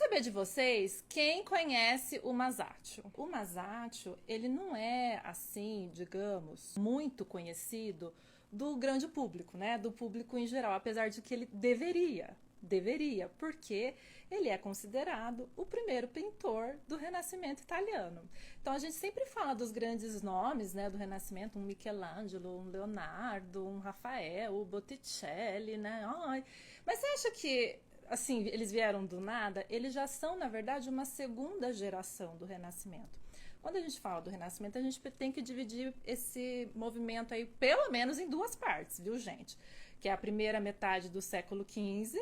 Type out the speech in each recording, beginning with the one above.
saber de vocês quem conhece o Masaccio. O Masaccio, ele não é assim, digamos, muito conhecido do grande público, né? Do público em geral, apesar de que ele deveria, porque ele é considerado o primeiro pintor do Renascimento italiano. Então a gente sempre fala dos grandes nomes, né, do Renascimento, um Michelangelo, um Leonardo, um Rafael, o Botticelli, né? Ai, mas você acha que assim, eles vieram do nada? Eles já são, na verdade, uma segunda geração do Renascimento. Quando a gente fala do Renascimento, a gente tem que dividir esse movimento aí, pelo menos, em duas partes, viu, gente? Que é a primeira metade do século XV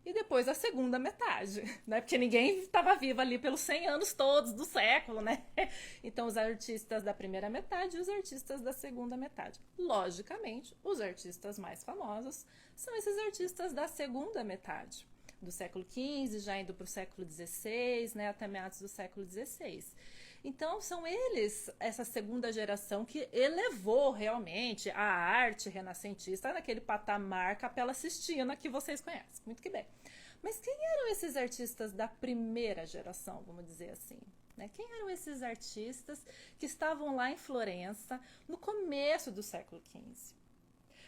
e depois a segunda metade, né? Porque ninguém estava vivo ali pelos 100 anos todos do século, né? Então, os artistas da primeira metade e os artistas da segunda metade. Logicamente, os artistas mais famosos são esses artistas da segunda metade do século XV, já indo para o século XVI, né, até meados do século XVI. Então, são eles, essa segunda geração, que elevou realmente a arte renascentista naquele patamar Capela Sistina que vocês conhecem, muito que bem. Mas quem eram esses artistas da primeira geração, vamos dizer assim? Né? Quem eram esses artistas que estavam lá em Florença no começo do século XV?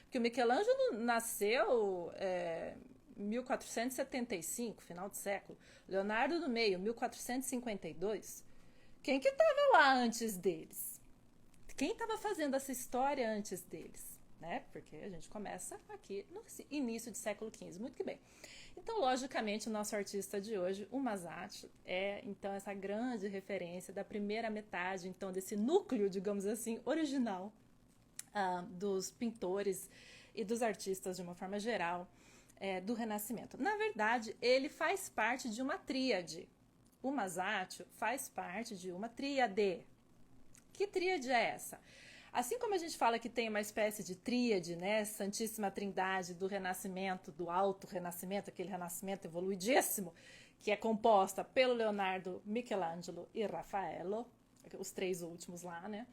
Porque o Michelangelo nasceu... 1475, final do século. Leonardo do Meio, 1452. Quem que estava lá antes deles? Quem estava fazendo essa história antes deles? Né? Porque a gente começa aqui no início do século XV, muito que bem. Então, logicamente, o nosso artista de hoje, o Masaccio, é então essa grande referência da primeira metade, então desse núcleo, digamos assim, original dos pintores e dos artistas de uma forma geral, do Renascimento. Na verdade, ele faz parte de uma tríade. O Masaccio faz parte de uma tríade. Que tríade é essa? Assim como a gente fala que tem uma espécie de tríade, né, Santíssima Trindade do Renascimento, do Alto Renascimento, aquele Renascimento evoluidíssimo, que é composta pelo Leonardo, Michelangelo e Raffaello, os três últimos lá, né?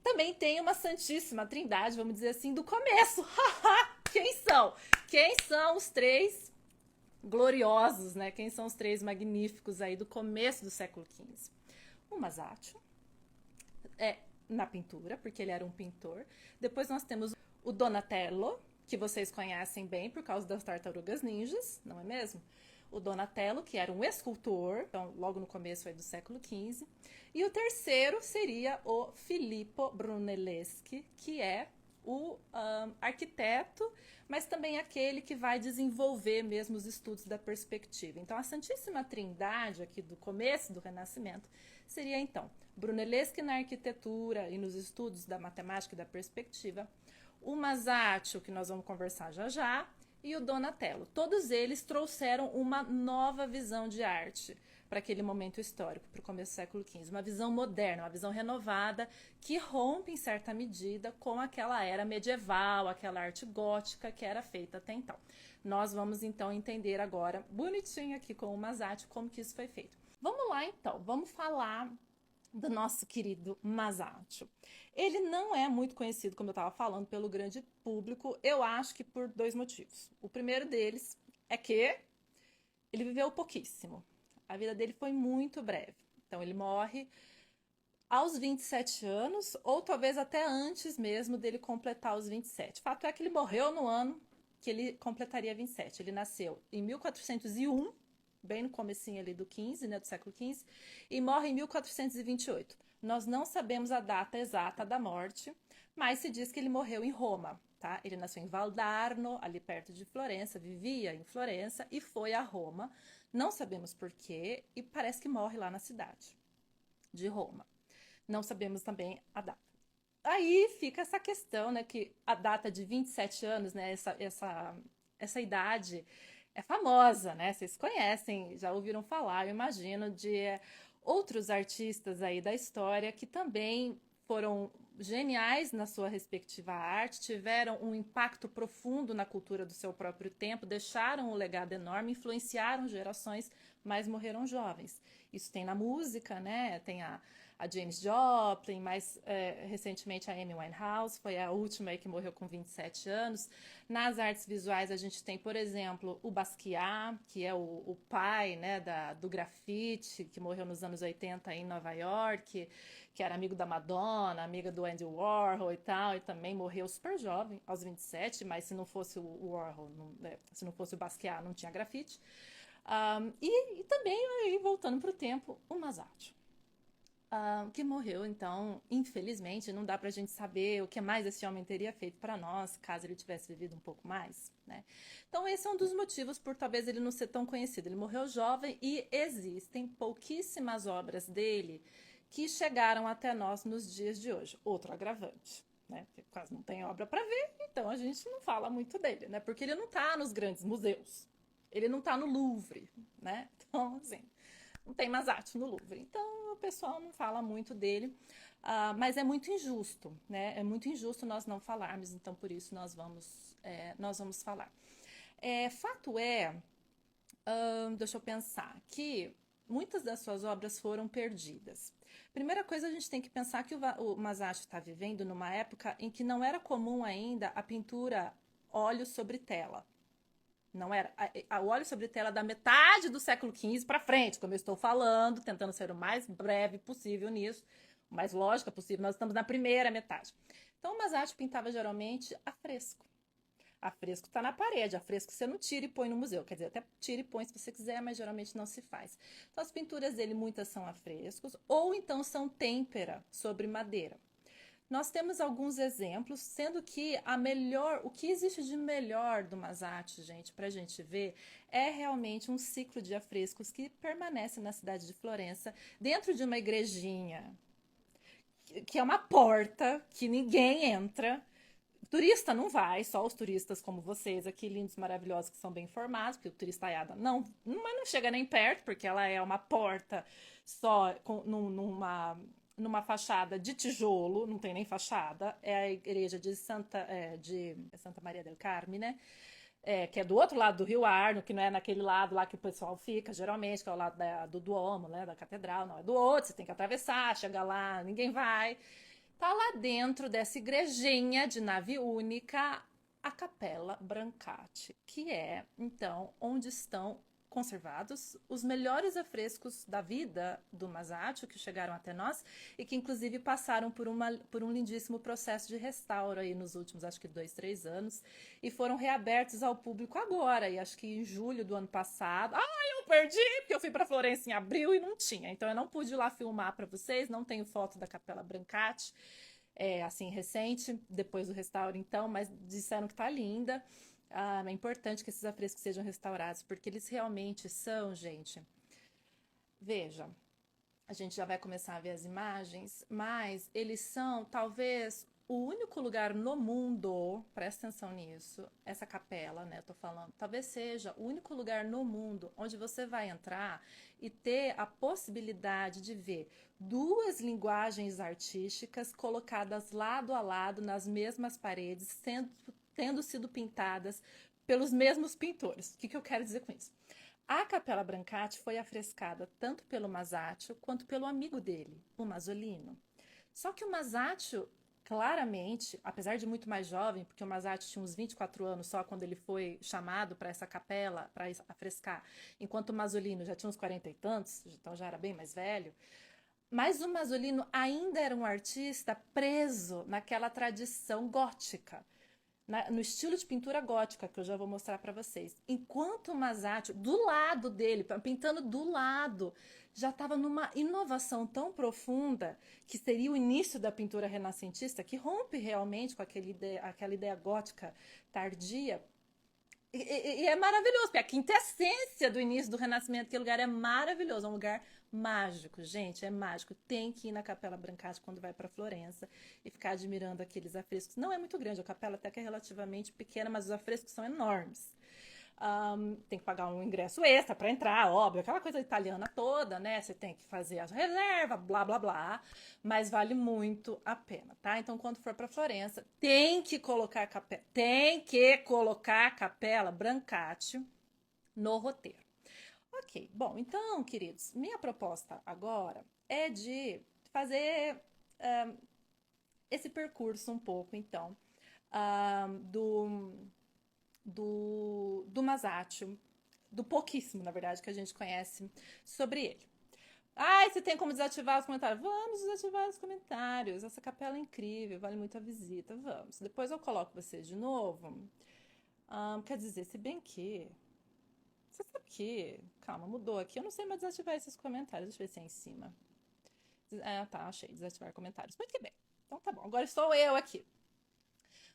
Também tem uma Santíssima Trindade, vamos dizer assim, do começo. Quem são? Quem são os três gloriosos, né? Quem são os três magníficos aí do começo do século XV? O Masaccio, na pintura, porque ele era um pintor. Depois nós temos o Donatello, que vocês conhecem bem por causa das Tartarugas Ninjas, não é mesmo? O Donatello, que era um escultor, então logo no começo aí do século XV. E o terceiro seria o Filippo Brunelleschi, que é o arquiteto, mas também aquele que vai desenvolver mesmo os estudos da perspectiva. Então, a Santíssima Trindade aqui do começo do Renascimento seria, então, Brunelleschi na arquitetura e nos estudos da matemática e da perspectiva, o Masaccio, que nós vamos conversar já já, e o Donatello. Todos eles trouxeram uma nova visão de arte para aquele momento histórico, para o começo do século XV. Uma visão moderna, uma visão renovada, que rompe, em certa medida, com aquela era medieval, aquela arte gótica que era feita até então. Nós vamos, então, entender agora, bonitinho aqui com o Masaccio, como que isso foi feito. Vamos lá, então. Vamos falar do nosso querido Masaccio. Ele não é muito conhecido, como eu estava falando, pelo grande público, eu acho que por dois motivos. O primeiro deles é que ele viveu pouquíssimo. A vida dele foi muito breve. Então, ele morre aos 27 anos, ou talvez até antes mesmo dele completar os 27. Fato é que ele morreu no ano que ele completaria 27. Ele nasceu em 1401, bem no comecinho ali do 15, né, do século XV, e morre em 1428. Nós não sabemos a data exata da morte, mas se diz que ele morreu em Roma, tá? Ele nasceu em Valdarno, ali perto de Florença, vivia em Florença e foi a Roma. Não sabemos porquê e parece que morre lá na cidade de Roma. Não sabemos também a data. Aí fica essa questão, né, que a data de 27 anos, né, essa idade é famosa, né? Vocês conhecem, já ouviram falar, eu imagino, de outros artistas aí da história que também foram geniais na sua respectiva arte, tiveram um impacto profundo na cultura do seu próprio tempo, deixaram um legado enorme, influenciaram gerações, mas morreram jovens. Isso tem na música, né? Tem a Janis Joplin, mais recentemente a Amy Winehouse, foi a última aí que morreu com 27 anos. Nas artes visuais a gente tem, por exemplo, o Basquiat, que é o pai, né, do grafite, que morreu nos anos 80 em Nova York, que era amigo da Madonna, amiga do Andy Warhol e tal, e também morreu super jovem, aos 27, mas se não fosse o Warhol, se não fosse o Basquiat, não tinha grafite. E também, aí, voltando para o tempo, o Masaccio. Que morreu, então, infelizmente, não dá pra gente saber o que mais esse homem teria feito para nós, caso ele tivesse vivido um pouco mais, né? Então, esse é um dos motivos por talvez ele não ser tão conhecido. Ele morreu jovem e existem pouquíssimas obras dele que chegaram até nós nos dias de hoje. Outro agravante, né? Porque quase não tem obra para ver, então a gente não fala muito dele, né? Porque ele não tá nos grandes museus. Ele não tá no Louvre, né? Então, assim, não tem Masaccio no Louvre. Então o pessoal não fala muito dele, mas é muito injusto, né? É muito injusto nós não falarmos, então por isso nós vamos falar. Fato é, deixa eu pensar, que muitas das suas obras foram perdidas. Primeira coisa, a gente tem que pensar que o Masaccio está vivendo numa época em que não era comum ainda a pintura óleo sobre tela. Não era o óleo sobre tela da metade do século XV para frente, como eu estou falando, tentando ser o mais breve possível nisso, o mais lógica possível. Nós estamos na primeira metade. Então, o Masaccio pintava geralmente a fresco. A fresco está na parede, a fresco você não tira e põe no museu. Quer dizer, até tira e põe se você quiser, mas geralmente não se faz. Então, as pinturas dele, muitas são a frescos, ou então são têmpera sobre madeira. Nós temos alguns exemplos, sendo que o que existe de melhor do Masaccio, gente, para a gente ver, é realmente um ciclo de afrescos que permanece na cidade de Florença, dentro de uma igrejinha, que é uma porta que ninguém entra. Turista não vai, só os turistas como vocês aqui, lindos, maravilhosos, que são bem informados, porque o turistaiada mas não chega nem perto, porque ela é uma porta só numa fachada de tijolo, não tem nem fachada, é a igreja de Santa Maria del Carme, né? Que é do outro lado do Rio Arno, que não é naquele lado lá que o pessoal fica, geralmente, que é o lado do Duomo, né, da catedral, não, é do outro, você tem que atravessar, chega lá, ninguém vai. Tá lá dentro dessa igrejinha de nave única a Capela Brancati, que é, então, onde estão conservados os melhores afrescos da vida do Masaccio que chegaram até nós e que inclusive passaram por um lindíssimo processo de restauro aí nos últimos, acho que 2, 3 anos, e foram reabertos ao público agora, e acho que em julho do ano passado. Eu perdi, porque eu fui para Florença em abril e não tinha, então eu não pude ir lá filmar para vocês, não tenho foto da Capela Brancati, assim, recente, depois do restauro, então, mas disseram que tá linda. É importante que esses afrescos sejam restaurados, porque eles realmente são, gente. Veja, a gente já vai começar a ver as imagens, mas eles são, talvez, o único lugar no mundo, presta atenção nisso, essa capela, né, eu tô falando, talvez seja o único lugar no mundo onde você vai entrar e ter a possibilidade de ver duas linguagens artísticas colocadas lado a lado nas mesmas paredes, tendo sido pintadas pelos mesmos pintores. O que eu quero dizer com isso? A Capela Brancati foi afrescada tanto pelo Masaccio quanto pelo amigo dele, o Masolino. Só que o Masaccio, claramente, apesar de muito mais jovem, porque o Masaccio tinha uns 24 anos só quando ele foi chamado para essa capela, para afrescar, enquanto o Masolino já tinha uns 40 e tantos, então já era bem mais velho. Mas o Masolino ainda era um artista preso naquela tradição gótica, no estilo de pintura gótica, que eu já vou mostrar para vocês. Enquanto o Masaccio, do lado dele, pintando do lado, já estava numa inovação tão profunda, que seria o início da pintura renascentista, que rompe realmente com aquela ideia gótica tardia. E é maravilhoso, porque a quintessência do início do Renascimento, aquele lugar é maravilhoso, é um lugar mágico, gente, é mágico. Tem que ir na Capela Brancati quando vai para Florença e ficar admirando aqueles afrescos. Não é muito grande, a capela até que é relativamente pequena, mas os afrescos são enormes. tem que pagar um ingresso extra para entrar, óbvio, aquela coisa italiana toda, né? Você tem que fazer a reserva, blá blá blá, mas vale muito a pena, tá? Então, quando for para Florença, tem que colocar a Capela Brancaccio no roteiro. Ok, bom, então, queridos, minha proposta agora é de fazer esse percurso um pouco, então, do Masaccio, do pouquíssimo, na verdade, que a gente conhece sobre ele. Ai, você tem como desativar os comentários? Vamos desativar os comentários. Essa capela é incrível, vale muito a visita. Vamos. Depois eu coloco vocês de novo. Quer dizer, se bem que. Você sabe que. Calma, mudou aqui. Eu não sei mais desativar esses comentários. Deixa eu ver se é em cima. Tá, achei. Desativar comentários. Muito que bem. Então tá bom. Agora estou eu aqui.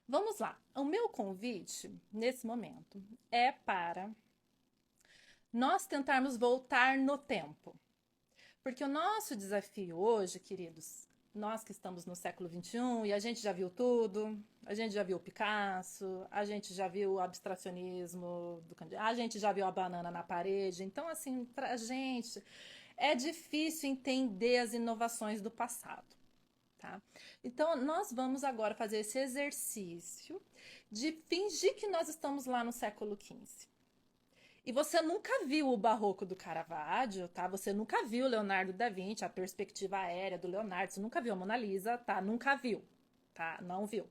Vamos lá. O meu convite, nesse momento, é para nós tentarmos voltar no tempo. Porque o nosso desafio hoje, queridos, nós que estamos no século XXI e a gente já viu tudo, a gente já viu o Picasso, a gente já viu o abstracionismo, a gente já viu a banana na parede. Então, assim, pra gente é difícil entender as inovações do passado. Tá? Então, nós vamos agora fazer esse exercício de fingir que nós estamos lá no século XV. E você nunca viu o barroco do Caravaggio, tá? Você nunca viu Leonardo da Vinci, a perspectiva aérea do Leonardo, você nunca viu a Mona Lisa, tá? Nunca viu, tá? Não viu.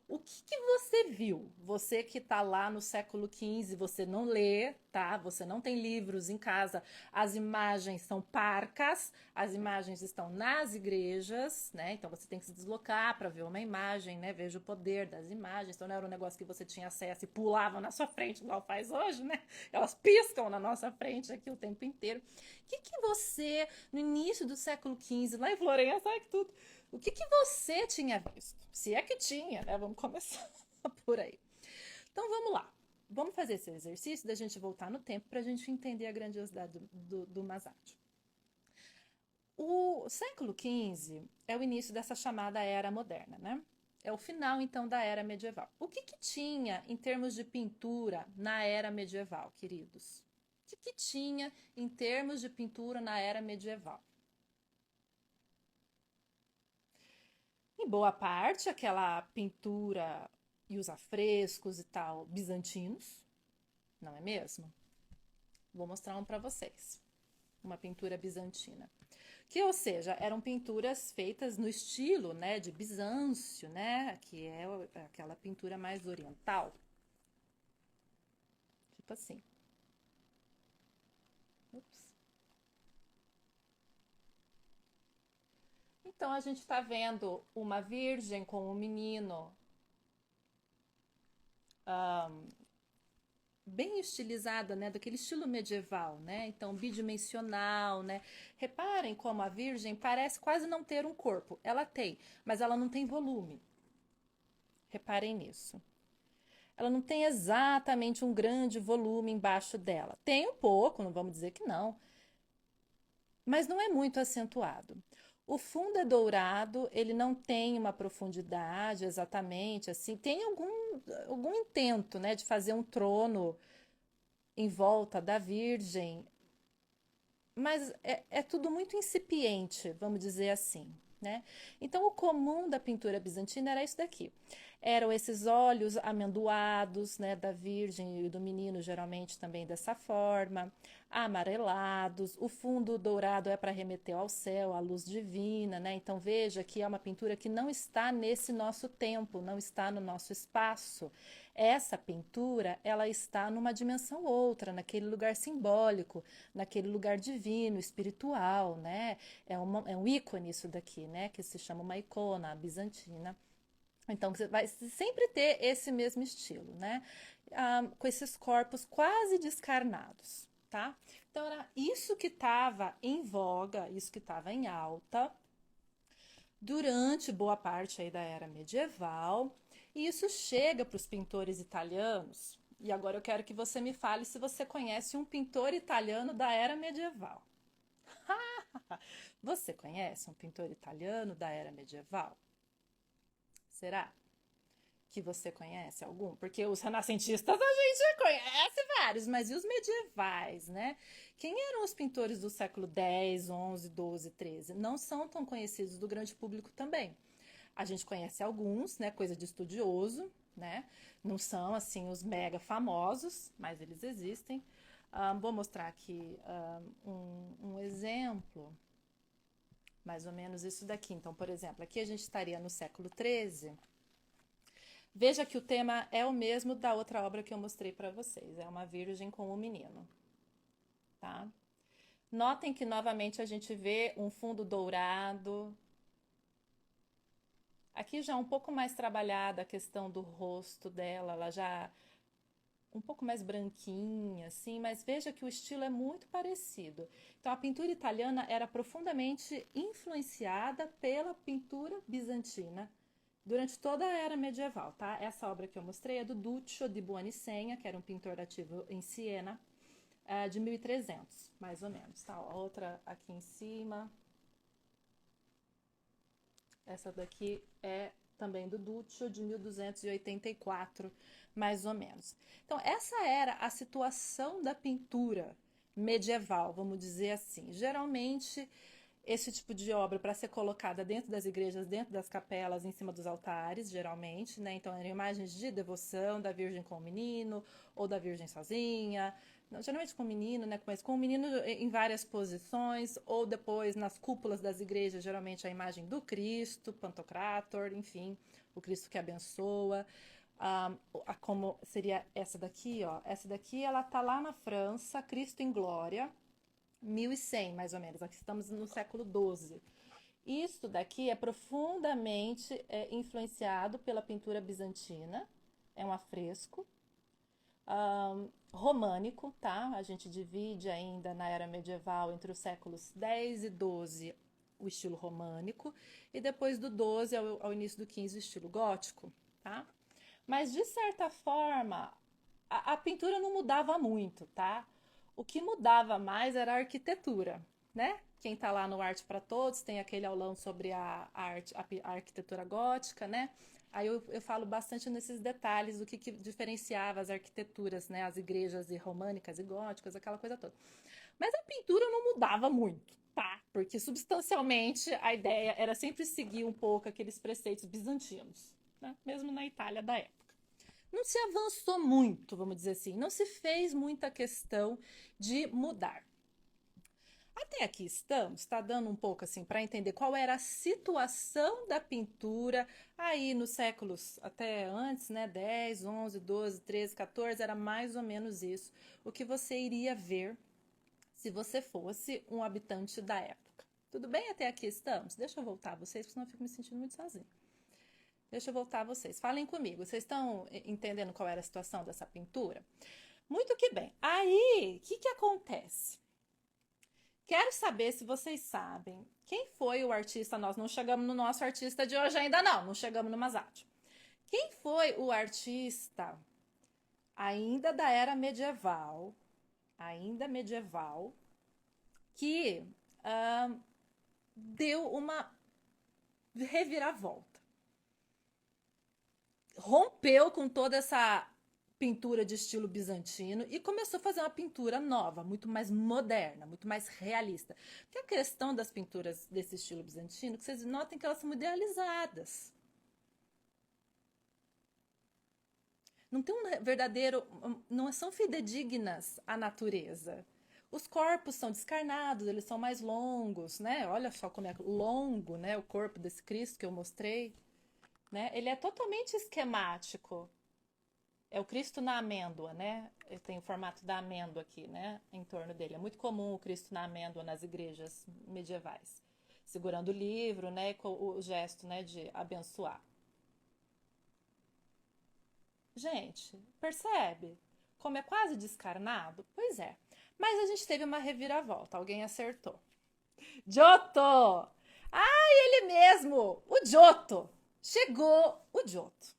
O que você viu? Você que está lá no século XV, você não lê, tá? Você não tem livros em casa. As imagens são parcas, as imagens estão nas igrejas, né? Então você tem que se deslocar para ver uma imagem, né? Veja o poder das imagens. Então não era um negócio que você tinha acesso e pulava na sua frente, igual faz hoje, né? Elas piscam na nossa frente aqui o tempo inteiro. O que você, no início do século XV, lá em Florença, olha que tudo. O que você tinha visto? Se é que tinha, né? Vamos começar por aí. Então vamos lá. Vamos fazer esse exercício da gente voltar no tempo para a gente entender a grandiosidade do Masaccio. O século XV é o início dessa chamada Era Moderna, né? É o final, então, da Era Medieval. O que tinha em termos de pintura na Era Medieval, queridos? O que tinha em termos de pintura na Era Medieval? Em boa parte, aquela pintura e os afrescos e tal bizantinos, não é mesmo? Vou mostrar um para vocês. Uma pintura bizantina. Que, ou seja, eram pinturas feitas no estilo, né, de Bizâncio, né, que é aquela pintura mais oriental. Tipo assim. Ups. Então a gente está vendo uma virgem com um menino bem estilizada, né, daquele estilo medieval, né? Então bidimensional, né? Reparem como a Virgem parece quase não ter um corpo. Ela tem, mas ela não tem volume. Reparem nisso. Ela não tem exatamente um grande volume embaixo dela. Tem um pouco, não vamos dizer que não, mas não é muito acentuado. O fundo é dourado, ele não tem uma profundidade exatamente assim. Tem algum intento, né, de fazer um trono em volta da Virgem, mas é tudo muito incipiente, vamos dizer assim. Né? Então, o comum da pintura bizantina era isso daqui. Eram esses olhos amendoados, né, da Virgem e do menino, geralmente também dessa forma, amarelados. O fundo dourado é para remeter ao céu, à luz divina, né? Então, veja que é uma pintura que não está nesse nosso tempo, não está no nosso espaço. Essa pintura, ela está numa dimensão outra, naquele lugar simbólico, naquele lugar divino, espiritual, né? É um ícone isso daqui, né? Que se chama uma icona bizantina. Então, você vai sempre ter esse mesmo estilo, né? Com esses corpos quase descarnados, tá? Então, era isso que estava em voga, isso que estava em alta durante boa parte aí da era medieval. E isso chega para os pintores italianos. E agora eu quero que você me fale se você conhece um pintor italiano da era medieval. Você conhece um pintor italiano da era medieval? Será? Que você conhece algum? Porque os renascentistas a gente conhece vários, mas e os medievais, né? Quem eram os pintores do século X, XI, XII, XIII? Não são tão conhecidos do grande público também. A gente conhece alguns, né? Coisa de estudioso, né? Não são, assim, os mega famosos, mas eles existem. Vou mostrar aqui um exemplo, mais ou menos isso daqui. Então, por exemplo, aqui a gente estaria no século XIII. Veja que o tema é o mesmo da outra obra que eu mostrei para vocês. É uma virgem com um menino, tá? Notem que novamente a gente vê um fundo dourado. Aqui já um pouco mais trabalhada a questão do rosto dela, ela já um pouco mais branquinha, assim, mas veja que o estilo é muito parecido. Então, a pintura italiana era profundamente influenciada pela pintura bizantina durante toda a era medieval, tá? Essa obra que eu mostrei é do Duccio di Buonisegna, que era um pintor ativo em Siena, de 1300, mais ou menos, tá? Outra aqui em cima. Essa daqui é também do Duccio, de 1284, mais ou menos. Então, essa era a situação da pintura medieval, vamos dizer assim. Geralmente, esse tipo de obra para ser colocada dentro das igrejas, dentro das capelas, em cima dos altares, geralmente, né? Então, eram imagens de devoção da Virgem com o menino, ou da Virgem sozinha, não, geralmente com o menino, né? Mas com o menino em várias posições, ou depois nas cúpulas das igrejas, geralmente a imagem do Cristo, Pantocrator, enfim, o Cristo que abençoa. Como seria essa daqui, ó. Essa daqui, ela tá lá na França, Cristo em Glória, 1100, mais ou menos. Aqui estamos no século XII. Isso daqui é profundamente influenciado pela pintura bizantina. É um afresco. Românico, tá? A gente divide ainda na era medieval entre os séculos 10 e 12 o estilo românico e depois do 12 ao início do 15 o estilo gótico, tá? Mas de certa forma a pintura não mudava muito, tá? O que mudava mais era a arquitetura, né? Quem tá lá no Arte para Todos tem aquele aulão sobre a arquitetura gótica, né? Aí eu falo bastante nesses detalhes do que diferenciava as arquiteturas, né? As igrejas românicas e góticas, aquela coisa toda. Mas a pintura não mudava muito, tá? Porque substancialmente a ideia era sempre seguir um pouco aqueles preceitos bizantinos, né? Mesmo na Itália da época. Não se avançou muito, vamos dizer assim, não se fez muita questão de mudar. Até aqui estamos, está dando um pouco assim para entender qual era a situação da pintura aí nos séculos até antes, né? 10, 11, 12, 13, 14, era mais ou menos isso o que você iria ver se você fosse um habitante da época. Tudo bem? Até aqui estamos? Deixa eu voltar a vocês, porque senão eu fico me sentindo muito sozinha. Deixa eu voltar a vocês. Falem comigo. Vocês estão entendendo qual era a situação dessa pintura? Muito que bem. Aí, o que acontece? Quero saber se vocês sabem quem foi o artista. Nós não chegamos no nosso artista de hoje ainda não chegamos no Masaccio. Quem foi o artista ainda da era medieval, que deu uma reviravolta? Rompeu com toda essa pintura de estilo bizantino e começou a fazer uma pintura nova, muito mais moderna, muito mais realista. Porque a questão das pinturas desse estilo bizantino, que vocês notem que elas são idealizadas. Não tem um verdadeiro, não são fidedignas à natureza. Os corpos são descarnados, eles são mais longos, né? Olha só como é longo, né, o corpo desse Cristo que eu mostrei, né? Ele é totalmente esquemático. É o Cristo na amêndoa, né? Ele tem o formato da amêndoa aqui, né? Em torno dele. É muito comum o Cristo na amêndoa nas igrejas medievais. Segurando o livro, né? Com o gesto, né? De abençoar. Gente, percebe? Como é quase descarnado? Pois é. Mas a gente teve uma reviravolta. Alguém acertou. Giotto! Ah, ele mesmo! O Giotto! Chegou o Giotto.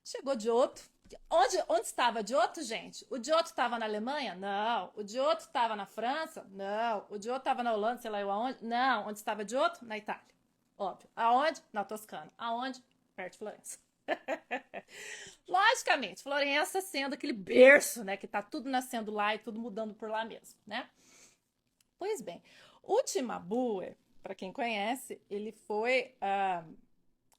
Chegou Giotto. Onde estava Giotto, gente? O Giotto estava na Alemanha? Não. O Giotto estava na França? Não. O Giotto estava na Holanda, sei lá eu aonde? Não. Onde estava Giotto? Na Itália. Óbvio. Aonde? Na Toscana. Aonde? Perto de Florença. Logicamente, Florença sendo aquele berço, né, que tá tudo nascendo lá e tudo mudando por lá mesmo, né? Pois bem, o Cimabue, para quem conhece, ele foi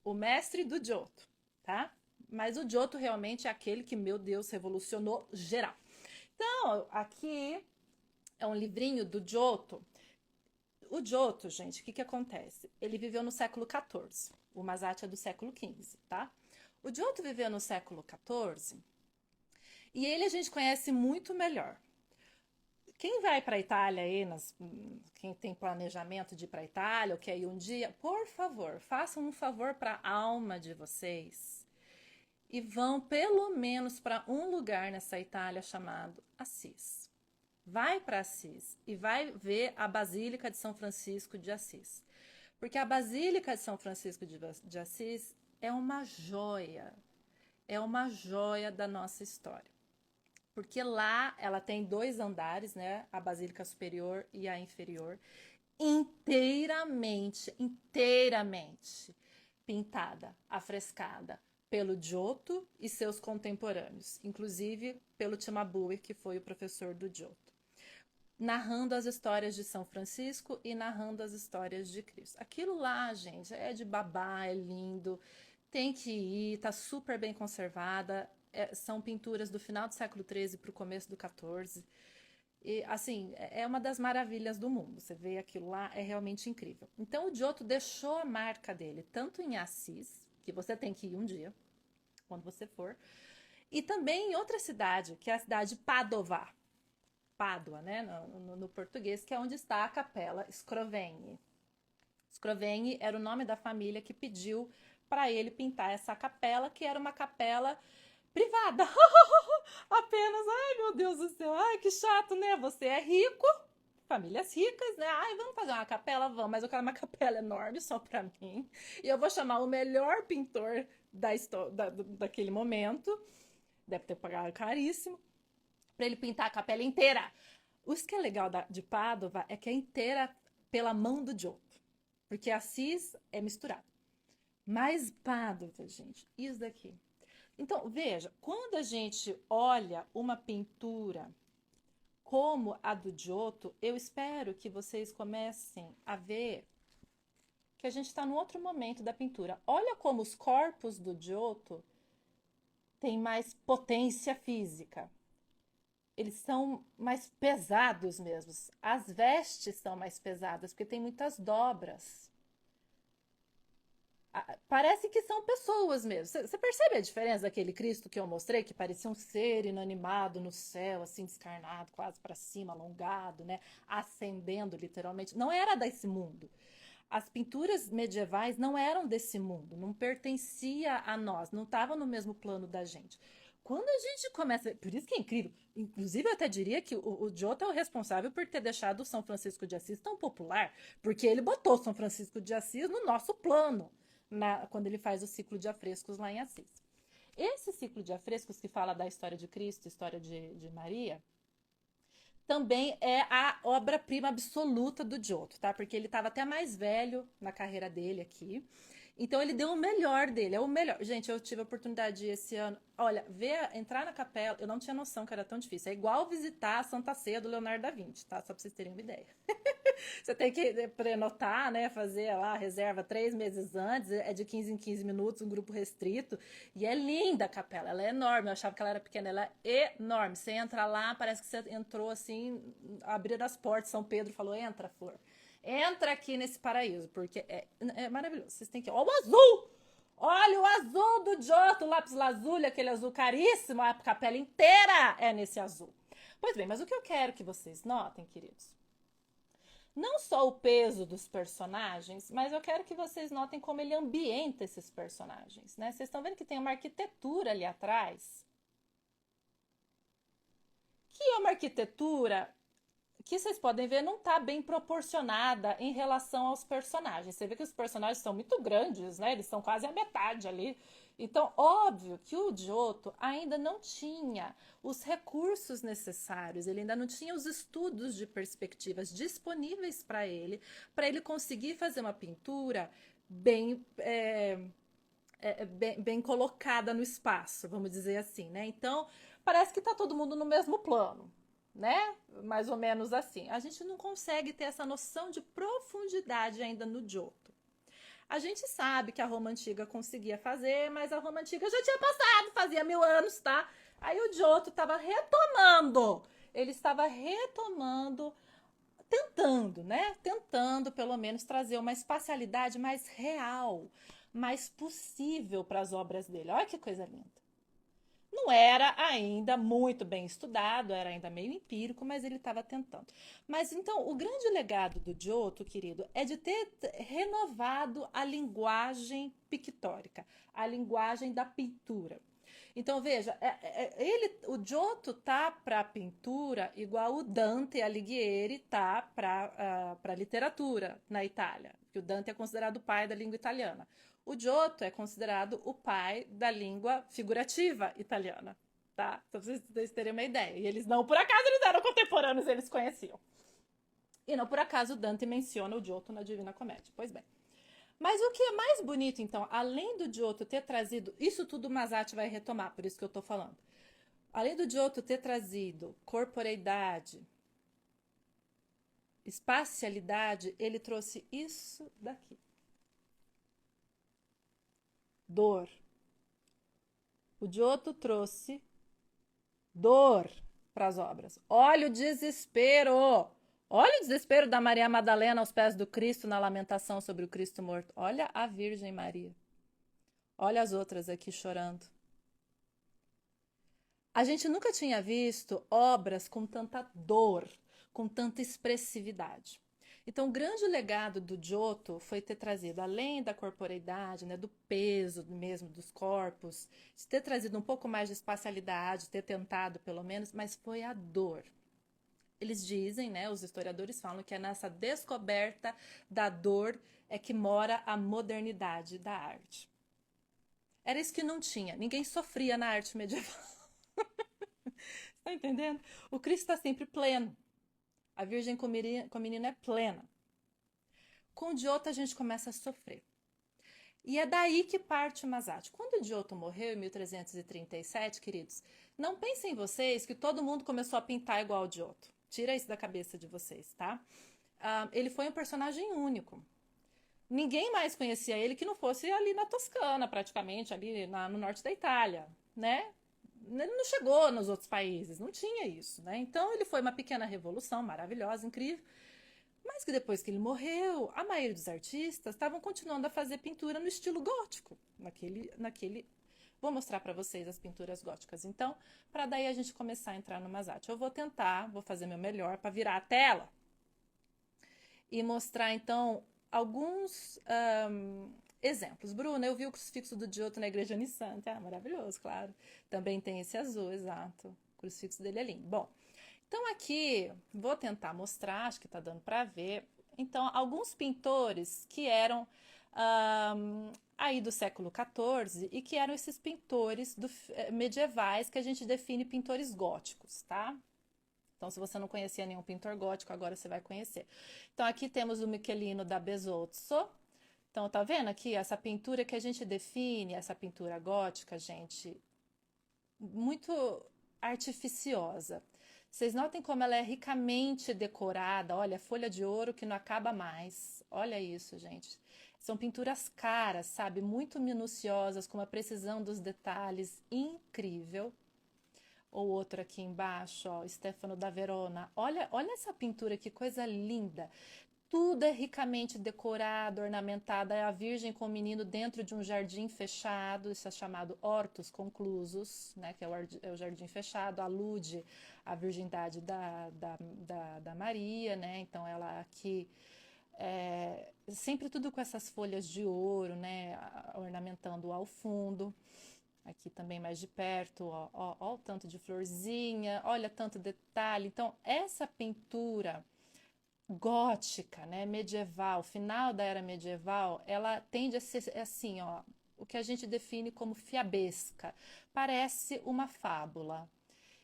o mestre do Giotto, tá? Mas o Giotto realmente é aquele que, meu Deus, revolucionou geral. Então, aqui é um livrinho do Giotto. O Giotto, gente, o que acontece? Ele viveu no século XIV. O Masaccio é do século XV, tá? O Giotto viveu no século XIV e ele a gente conhece muito melhor. Quem vai para a Itália aí, quem tem planejamento de ir para a Itália ou quer ir um dia, por favor, façam um favor para a alma de vocês e vão pelo menos para um lugar nessa Itália chamado Assis. Vai para Assis e vai ver a Basílica de São Francisco de Assis. Porque a Basílica de São Francisco de Assis é uma joia da nossa história. Porque lá ela tem 2 andares, né? A Basílica Superior e a Inferior, inteiramente pintada, afrescada pelo Giotto e seus contemporâneos, inclusive pelo Cimabue, que foi o professor do Giotto, narrando as histórias de São Francisco e narrando as histórias de Cristo. Aquilo lá, gente, é de babá, é lindo, tem que ir, tá super bem conservada. São pinturas do final do século XIII para o começo do XIV. E, assim, é uma das maravilhas do mundo. Você vê aquilo lá, é realmente incrível. Então, o Giotto deixou a marca dele, tanto em Assis, que você tem que ir um dia, quando você for, e também em outra cidade, que é a cidade de Padova. Pádua, né, no português, que é onde está a Capela Scrovegni. Scrovegni era o nome da família que pediu para ele pintar essa capela, que era uma capela privada. Apenas, ai meu Deus do céu, ai que chato, né? Você é rico, famílias ricas, né? Ai, vamos fazer uma capela? Vamos, mas eu quero uma capela enorme só para mim. E eu vou chamar o melhor pintor daquele momento, deve ter pagado caríssimo, para ele pintar a capela inteira. O que é legal de Pádua é que é inteira pela mão do Giotto, porque Assis é misturado. Mas Pádua, gente, isso daqui. Então, veja, quando a gente olha uma pintura como a do Giotto, eu espero que vocês comecem a ver que a gente está num outro momento da pintura. Olha como os corpos do Giotto têm mais potência física. Eles são mais pesados mesmo. As vestes são mais pesadas, porque tem muitas dobras. Parece que são pessoas mesmo. Você percebe a diferença daquele Cristo que eu mostrei, que parecia um ser inanimado no céu, assim, descarnado, quase para cima, alongado, né? Ascendendo, literalmente. Não era desse mundo. As pinturas medievais não eram desse mundo, não pertencia a nós, não estava no mesmo plano da gente. Quando a gente começa, por isso que é incrível, inclusive eu até diria que o Giotto é o responsável por ter deixado o São Francisco de Assis tão popular, porque ele botou São Francisco de Assis no nosso plano, quando ele faz o ciclo de afrescos lá em Assis. Esse ciclo de afrescos que fala da história de Cristo, história de Maria, também é a obra-prima absoluta do Giotto, tá? Porque ele estava até mais velho na carreira dele aqui. Então ele deu o melhor dele, é o melhor. Gente, eu tive a oportunidade de esse ano, olha, entrar na capela, eu não tinha noção que era tão difícil. É igual visitar a Santa Ceia do Leonardo da Vinci, tá? Só pra vocês terem uma ideia. Você tem que prenotar, né? Fazer lá a reserva 3 meses antes, é de 15 em 15 minutos, um grupo restrito. E é linda a capela, ela é enorme. Eu achava que ela era pequena, ela é enorme. Você entra lá, parece que você entrou assim, abriram as portas, São Pedro falou: entra, Flor. Entra aqui nesse paraíso, porque é maravilhoso. Vocês têm que. Ó, o azul! Olha o azul do Giotto, o lápis lazuli, aquele azul caríssimo, a capela inteira é nesse azul. Pois bem, mas o que eu quero que vocês notem, queridos, não só o peso dos personagens, mas eu quero que vocês notem como ele ambienta esses personagens, né? Vocês estão vendo que tem uma arquitetura ali atrás, que é uma arquitetura que vocês podem ver não está bem proporcionada em relação aos personagens. Você vê que os personagens são muito grandes, né? Eles são quase a metade ali. Então, óbvio que o Giotto ainda não tinha os recursos necessários, ele ainda não tinha os estudos de perspectivas disponíveis para ele conseguir fazer uma pintura bem bem colocada no espaço, vamos dizer assim, né? Então, parece que está todo mundo no mesmo plano, né? Mais ou menos assim. A gente não consegue ter essa noção de profundidade ainda no Giotto. A gente sabe que a Roma Antiga conseguia fazer, mas a Roma Antiga já tinha passado, fazia 1000 anos, tá? Aí o Giotto estava retomando. Ele estava retomando, tentando, né? Tentando, pelo menos, trazer uma espacialidade mais real, mais possível para as obras dele. Olha que coisa linda. Não era ainda muito bem estudado, era ainda meio empírico, mas ele estava tentando. Mas então, o grande legado do Giotto, querido, é de ter renovado a linguagem pictórica, a linguagem da pintura. Então, veja, o Giotto tá para a pintura igual o Dante Alighieri tá para a literatura na Itália, que o Dante é considerado o pai da língua italiana. O Giotto é considerado o pai da língua figurativa italiana, tá? Então, pra vocês terem uma ideia. E eles não, por acaso, eles eram contemporâneos, eles conheciam. E não por acaso Dante menciona o Giotto na Divina Comédia. Pois bem. Mas o que é mais bonito, então, além do Giotto ter trazido, isso tudo o Masaccio vai retomar, por isso que eu estou falando. Além do Giotto ter trazido corporeidade, espacialidade, ele trouxe isso daqui. Dor. O Giotto trouxe dor para as obras. Olha o desespero. Olha o desespero da Maria Madalena aos pés do Cristo na lamentação sobre o Cristo morto. Olha a Virgem Maria. Olha as outras aqui chorando. A gente nunca tinha visto obras com tanta dor, com tanta expressividade. Então, o grande legado do Giotto foi ter trazido, além da corporeidade, né, do peso mesmo dos corpos, de ter trazido um pouco mais de espacialidade, ter tentado pelo menos, mas foi a dor. Eles dizem, né, os historiadores falam que é nessa descoberta da dor é que mora a modernidade da arte. Era isso que não tinha. Ninguém sofria na arte medieval. Tá entendendo? O Cristo está sempre pleno. A Virgem com o menino é plena. Com o Giotto a gente começa a sofrer. E é daí que parte o Masaccio. Quando o Giotto morreu em 1337, queridos, não pensem vocês que todo mundo começou a pintar igual o Giotto. Tira isso da cabeça de vocês, tá? Ele foi um personagem único. Ninguém mais conhecia ele que não fosse ali na Toscana, praticamente, ali no norte da Itália, né? Ele não chegou nos outros países, não tinha isso, né? Então ele foi uma pequena revolução maravilhosa, incrível, mas que depois que ele morreu, a maioria dos artistas estavam continuando a fazer pintura no estilo gótico, naquele. Vou mostrar para vocês as pinturas góticas, então, para daí a gente começar a entrar no Masaccio. Eu vou tentar, vou fazer meu melhor para virar a tela e mostrar então alguns exemplos. Bruna, eu vi o crucifixo do Giotto na igreja Nissante. Ah, maravilhoso, claro. Também tem esse azul, exato. O crucifixo dele é lindo. Bom, então aqui vou tentar mostrar, acho que tá dando para ver. Então, alguns pintores que eram aí do século XIV e que eram esses pintores medievais que a gente define pintores góticos, tá? Então, se você não conhecia nenhum pintor gótico, agora você vai conhecer. Então, aqui temos o Michelino da Besozzo. Então, tá vendo aqui essa pintura que a gente define, essa pintura gótica, gente, muito artificiosa. Vocês notem como ela é ricamente decorada. Olha, folha de ouro que não acaba mais. Olha isso, gente. São pinturas caras, sabe? Muito minuciosas, com uma precisão dos detalhes incrível. Ou outro aqui embaixo, ó, Stefano da Verona. Olha essa pintura, que coisa linda. Tudo é ricamente decorado, ornamentado. É a Virgem com o menino dentro de um jardim fechado, isso é chamado hortus conclusus, né, que é o jardim fechado, alude à virgindade da Maria, né? Então ela aqui sempre tudo com essas folhas de ouro, né, ornamentando ao fundo. Aqui também mais de perto, ó o tanto de florzinha, olha tanto detalhe. Então, essa pintura gótica, né, medieval, final da era medieval, ela tende a ser assim, ó, o que a gente define como fiabesca. Parece uma fábula.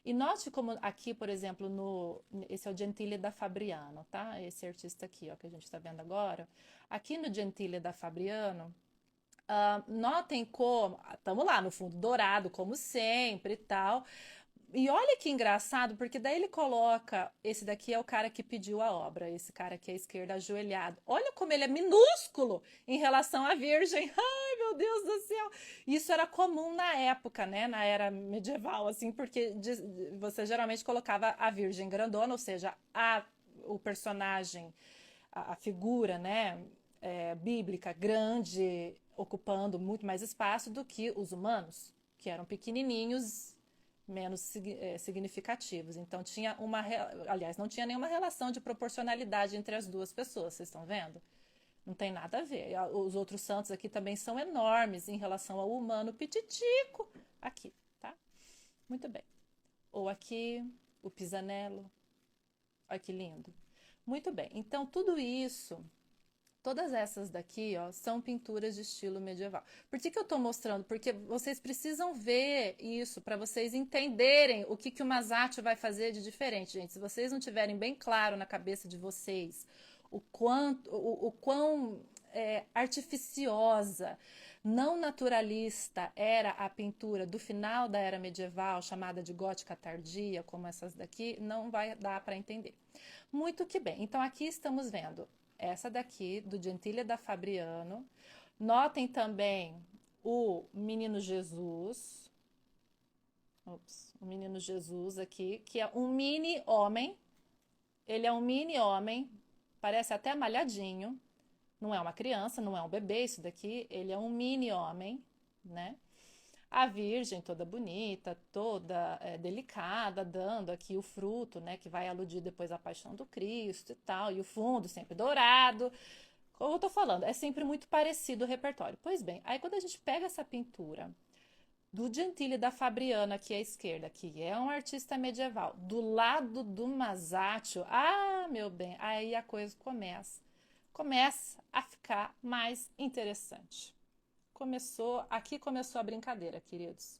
E note como aqui, por exemplo, esse é o Gentile da Fabriano, tá? Esse artista aqui, ó, que a gente está vendo agora. Aqui no Gentile da Fabriano, Notem como, estamos lá no fundo dourado, como sempre e tal. E olha que engraçado, porque daí ele coloca, esse daqui é o cara que pediu a obra, esse cara aqui à esquerda ajoelhado. Olha como ele é minúsculo em relação à Virgem. Ai, meu Deus do céu. Isso era comum na época, né? Na era medieval, assim, porque você geralmente colocava a Virgem grandona, ou seja, o personagem, a figura, né? Bíblica grande, ocupando muito mais espaço do que os humanos, que eram pequenininhos, menos significativos. Então tinha aliás, não tinha nenhuma relação de proporcionalidade entre as duas pessoas, vocês estão vendo? Não tem nada a ver. Os outros santos aqui também são enormes em relação ao humano pititico. Aqui, tá? Muito bem. Ou aqui, o Pisanello. Olha que lindo. Muito bem. Então, tudo isso, todas essas daqui, ó, são pinturas de estilo medieval. Por que eu estou mostrando? Porque vocês precisam ver isso para vocês entenderem o que o Masaccio vai fazer de diferente, gente. Se vocês não tiverem bem claro na cabeça de vocês o quão artificiosa, não naturalista era a pintura do final da era medieval, chamada de gótica tardia, como essas daqui, não vai dar para entender. Muito que bem. Então aqui estamos vendo essa daqui, do Gentile da Fabriano. Notem também o Menino Jesus. Ops, o Menino Jesus aqui, que é um mini homem. Ele é um mini homem, parece até malhadinho. Não é uma criança, não é um bebê isso daqui. Ele é um mini homem, né? A Virgem toda bonita, toda delicada, dando aqui o fruto, né, que vai aludir depois à paixão do Cristo e tal, e o fundo sempre dourado. Como eu tô falando, é sempre muito parecido o repertório. Pois bem, aí quando a gente pega essa pintura do Gentile da Fabriano aqui à esquerda, que é um artista medieval, do lado do Masaccio, meu bem, aí a coisa começa a ficar mais interessante. Aqui começou a brincadeira, queridos.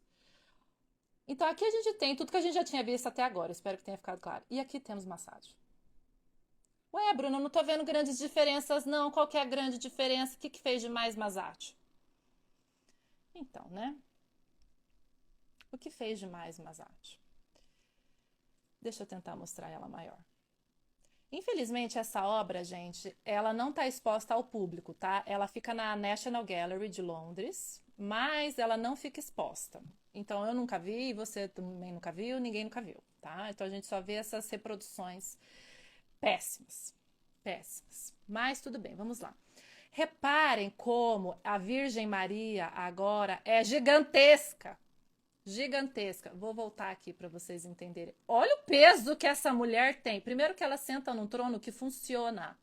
Então aqui a gente tem tudo que a gente já tinha visto até agora, espero que tenha ficado claro. E aqui temos Masaccio. Ué, Bruno, não tô vendo grandes diferenças não, qual que é a grande diferença? O que fez de mais Masaccio? Então, né? O que fez de mais Masaccio? Deixa eu tentar mostrar ela maior. Infelizmente, essa obra, gente, ela não está exposta ao público, tá? Ela fica na National Gallery de Londres, mas ela não fica exposta. Então, eu nunca vi, você também nunca viu, ninguém nunca viu, tá? Então, a gente só vê essas reproduções péssimas, péssimas. Mas tudo bem, vamos lá. Reparem como a Virgem Maria agora é gigantesca. Gigantesca. Vou voltar aqui para vocês entenderem. Olha o peso que essa mulher tem. Primeiro que ela senta num trono que funciona.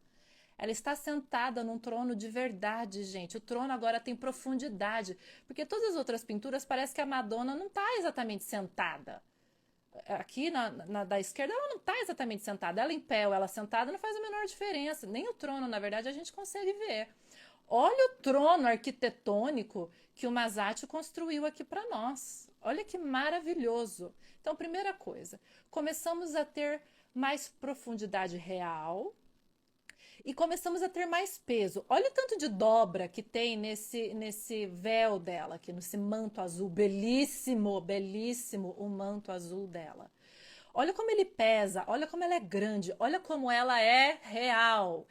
Ela está sentada num trono de verdade, gente. O trono agora tem profundidade. Porque todas as outras pinturas parece que a Madonna não está exatamente sentada. Aqui da esquerda ela não está exatamente sentada. Ela em pé ou ela sentada não faz a menor diferença. Nem o trono, na verdade, a gente consegue ver. Olha o trono arquitetônico que o Masaccio construiu aqui para nós. Olha que maravilhoso. Então, primeira coisa, começamos a ter mais profundidade real e começamos a ter mais peso. Olha o tanto de dobra que tem nesse véu dela, aqui, nesse manto azul. Belíssimo, belíssimo o manto azul dela. Olha como ele pesa, olha como ela é grande, olha como ela é real.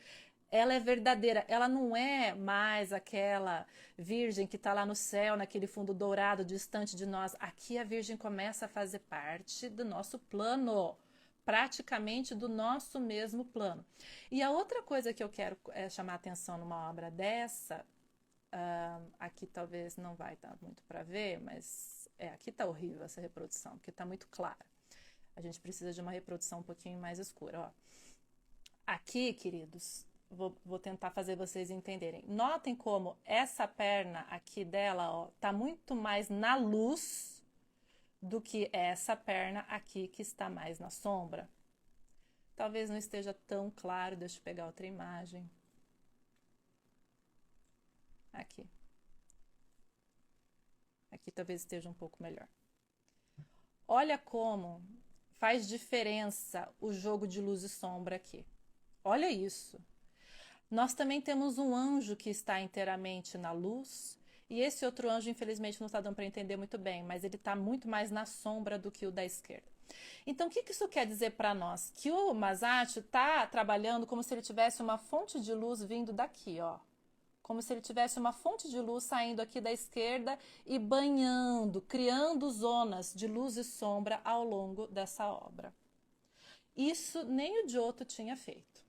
Ela é verdadeira, ela não é mais aquela virgem que está lá no céu, naquele fundo dourado, distante de nós. Aqui a virgem começa a fazer parte do nosso plano, praticamente do nosso mesmo plano. E a outra coisa que eu quero chamar a atenção numa obra dessa, aqui talvez não vai dar muito para ver, mas aqui está horrível essa reprodução, porque está muito clara. A gente precisa de uma reprodução um pouquinho mais escura, ó. Aqui, queridos, vou tentar fazer vocês entenderem. Notem como essa perna aqui dela, ó, tá muito mais na luz do que essa perna aqui que está mais na sombra. Talvez não esteja tão claro, deixa eu pegar outra imagem. Aqui. Aqui talvez esteja um pouco melhor. Olha como faz diferença o jogo de luz e sombra aqui. Olha isso. Nós também temos um anjo que está inteiramente na luz E esse outro anjo, infelizmente, não está dando para entender muito bem, mas ele está muito mais na sombra do que o da esquerda. Então, o que isso quer dizer para nós? Que o Masaccio está trabalhando como se ele tivesse uma fonte de luz vindo daqui, ó. Como se ele tivesse uma fonte de luz saindo aqui da esquerda e banhando, criando zonas de luz e sombra ao longo dessa obra. Isso nem o Giotto tinha feito.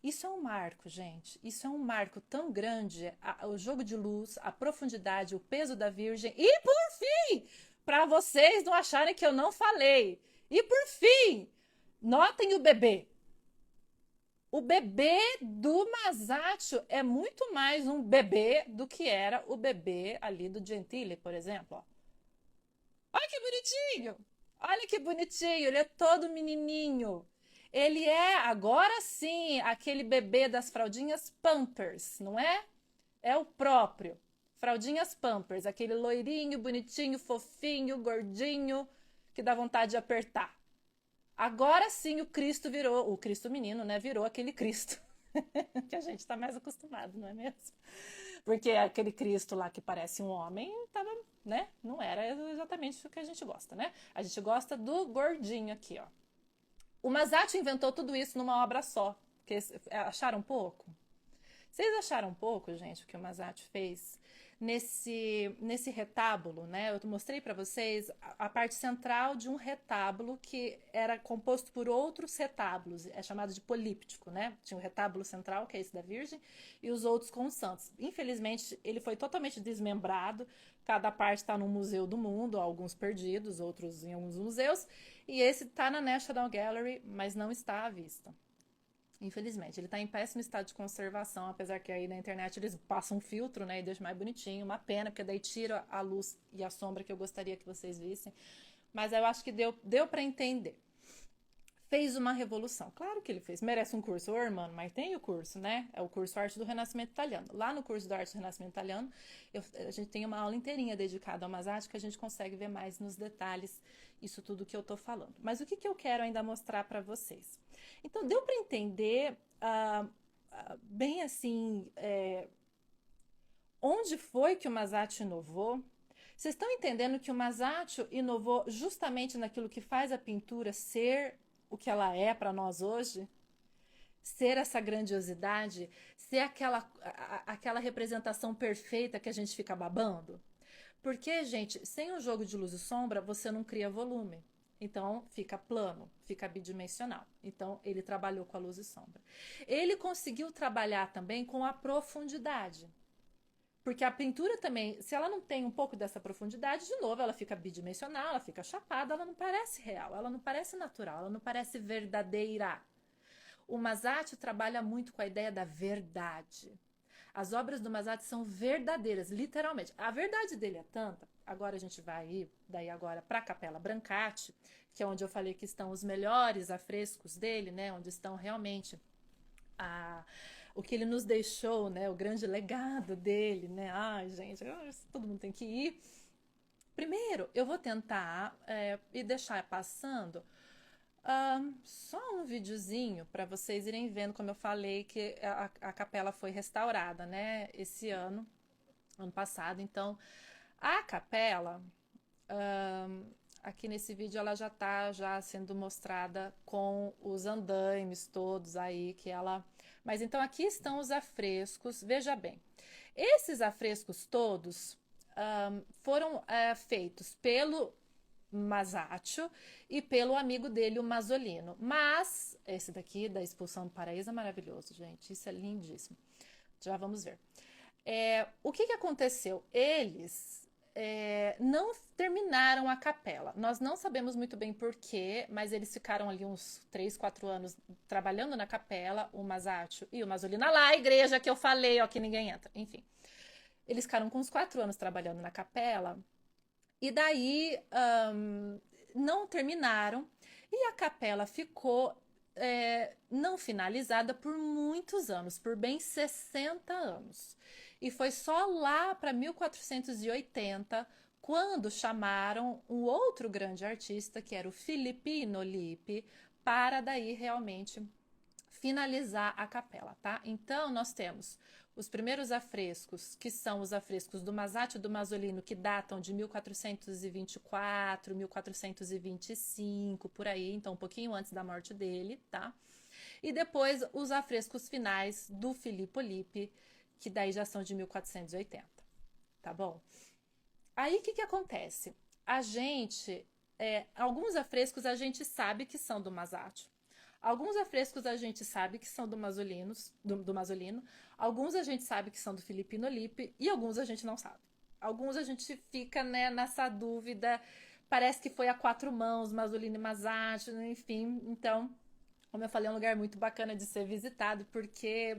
Isso é um marco, gente. Isso é um marco tão grande. O jogo de luz, a profundidade, o peso da Virgem. E por fim, para vocês não acharem que eu não falei. E por fim, notem o bebê. O bebê do Masaccio é muito mais um bebê do que era o bebê ali do Gentili, por exemplo. Ó. Olha que bonitinho! Olha que bonitinho, ele é todo menininho. Ele é, agora sim, aquele bebê das fraldinhas Pampers, não é? É o próprio. Fraldinhas Pampers, aquele loirinho, bonitinho, fofinho, gordinho, que dá vontade de apertar. Agora sim o Cristo virou, o Cristo menino, né? Virou aquele Cristo que a gente está mais acostumado, não é mesmo? Porque aquele Cristo lá que parece um homem, tava, né? Não era exatamente o que a gente gosta, né? A gente gosta do gordinho aqui, ó. O Masaccio inventou tudo isso numa obra só. Acharam pouco? Vocês acharam pouco, gente, o que o Masaccio fez nesse retábulo, né? Eu mostrei para vocês a parte central de um retábulo que era composto por outros retábulos, é chamado de políptico, né? Tinha o retábulo central, que é esse da Virgem, e os outros com os santos. Infelizmente, ele foi totalmente desmembrado, cada parte está num museu do mundo, alguns perdidos, outros em alguns museus, e esse está na National Gallery, mas não está à vista. Infelizmente, ele está em péssimo estado de conservação, apesar que aí na internet eles passam um filtro, né, e deixam mais bonitinho, uma pena, porque daí tira a luz e a sombra que eu gostaria que vocês vissem, mas eu acho que deu para entender. Fez uma revolução, claro que ele fez, merece um curso, ô irmão, mas tem o curso, né, é o curso Arte do Renascimento Italiano. Lá no curso do Arte do Renascimento Italiano, a gente tem uma aula inteirinha dedicada ao Masaccio, que a gente consegue ver mais nos detalhes isso tudo que eu tô falando. Mas o que eu quero ainda mostrar para vocês? Então, deu para entender bem assim onde foi que o Masaccio inovou? Vocês estão entendendo que o Masaccio inovou justamente naquilo que faz a pintura ser o que ela é para nós hoje? Ser essa grandiosidade, ser aquela representação perfeita que a gente fica babando? Porque, gente, sem o jogo de luz e sombra, você não cria volume. Então, fica plano, fica bidimensional. Então, ele trabalhou com a luz e sombra. Ele conseguiu trabalhar também com a profundidade. Porque a pintura também, se ela não tem um pouco dessa profundidade, de novo, ela fica bidimensional, ela fica chapada, ela não parece real, ela não parece natural, ela não parece verdadeira. O Masaccio trabalha muito com a ideia da verdade. As obras do Masaccio são verdadeiras, literalmente. A verdade dele é tanta. Agora a gente vai ir daí agora para a Capela Brancati, que é onde eu falei que estão os melhores afrescos dele, né? Onde estão realmente o que ele nos deixou, né? O grande legado dele, né? Ai, gente, todo mundo tem que ir. Primeiro, eu vou tentar e deixar passando só um videozinho para vocês irem vendo, como eu falei, que a capela foi restaurada, né? Esse ano passado. Então, a capela, aqui nesse vídeo, ela já está já sendo mostrada com os andaimes todos aí que ela. Mas então aqui estão os afrescos. Veja bem, esses afrescos todos foram feitos pelo Masaccio e pelo amigo dele, o Masolino. Mas esse daqui da Expulsão do Paraíso é maravilhoso, gente. Isso é lindíssimo. Já vamos ver. O que aconteceu? Eles não terminaram a capela. Nós não sabemos muito bem porquê, mas eles ficaram ali uns 3, 4 anos trabalhando na capela, o Masaccio e o Masolino. Lá a igreja que eu falei, ó, que ninguém entra. Enfim, eles ficaram com uns 4 anos trabalhando na capela e daí não terminaram e a capela ficou não finalizada por muitos anos, por bem 60 anos. E foi só lá para 1480 quando chamaram um outro grande artista, que era o Filippino Lippi, para daí realmente finalizar a capela, tá? Então, nós temos os primeiros afrescos, que são os afrescos do Masaccio do Masolino, que datam de 1424, 1425, por aí, então um pouquinho antes da morte dele, tá? E depois os afrescos finais do Filippo Lippi, que daí já são de 1480, tá bom? Aí o que acontece? A gente, alguns afrescos a gente sabe que são do Masaccio, alguns afrescos a gente sabe que são do Masolino, alguns a gente sabe que são do Filippino Lippi e alguns a gente não sabe. Alguns a gente fica, né, nessa dúvida, parece que foi a quatro mãos, Masolino e Masaccio, enfim, então, como eu falei, é um lugar muito bacana de ser visitado, porque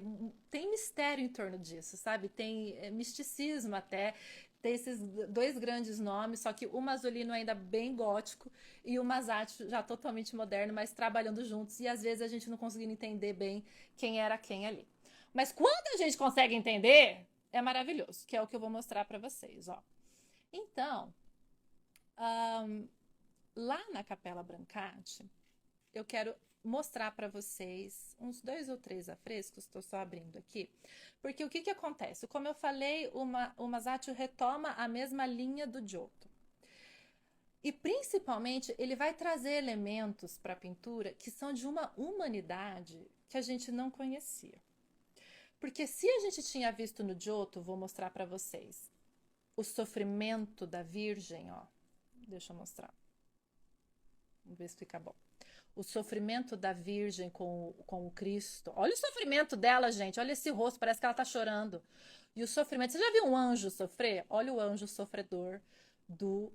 tem mistério em torno disso, sabe? Tem misticismo até, tem esses dois grandes nomes, só que o Masolino ainda bem gótico e o Masaccio já totalmente moderno, mas trabalhando juntos, e às vezes a gente não conseguindo entender bem quem era quem ali. Mas quando a gente consegue entender, é maravilhoso, que é o que eu vou mostrar para vocês, ó. Então, lá na Capela Brancati, eu quero mostrar para vocês uns 2 ou 3 afrescos, estou só abrindo aqui, porque o que acontece? Como eu falei, o Masaccio retoma a mesma linha do Giotto. E principalmente ele vai trazer elementos para a pintura que são de uma humanidade que a gente não conhecia. Porque se a gente tinha visto no Giotto, vou mostrar para vocês, o sofrimento da Virgem, ó. Deixa eu mostrar. Vamos ver se fica bom. O sofrimento da Virgem com o Cristo. Olha o sofrimento dela, gente. Olha esse rosto, parece que ela tá chorando. E o sofrimento. Você já viu um anjo sofrer? Olha o anjo sofredor do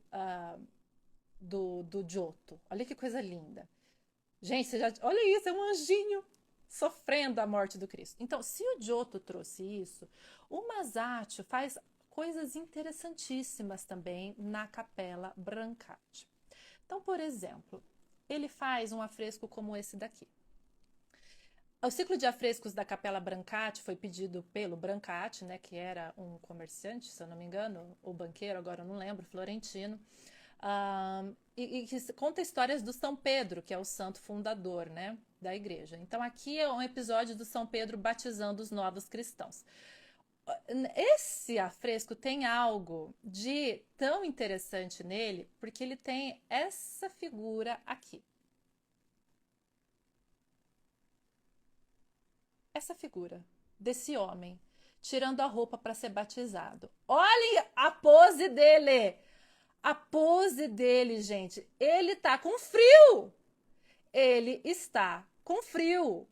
Giotto. Olha que coisa linda. Gente, olha isso, é um anjinho sofrendo a morte do Cristo. Então, se o Giotto trouxe isso, o Masaccio faz coisas interessantíssimas também na Capela Brancati. Então, por exemplo, ele faz um afresco como esse daqui. O ciclo de afrescos da Capela Brancati foi pedido pelo Brancati, né, que era um comerciante, se eu não me engano, ou banqueiro, agora eu não lembro, florentino, e que conta histórias do São Pedro, que é o santo fundador, né, da igreja. Então aqui é um episódio do São Pedro batizando os novos cristãos. Esse afresco tem algo de tão interessante nele, porque ele tem essa figura aqui. Essa figura desse homem tirando a roupa para ser batizado. Olhem a pose dele! A pose dele, gente. Ele tá com frio. Ele está com frio.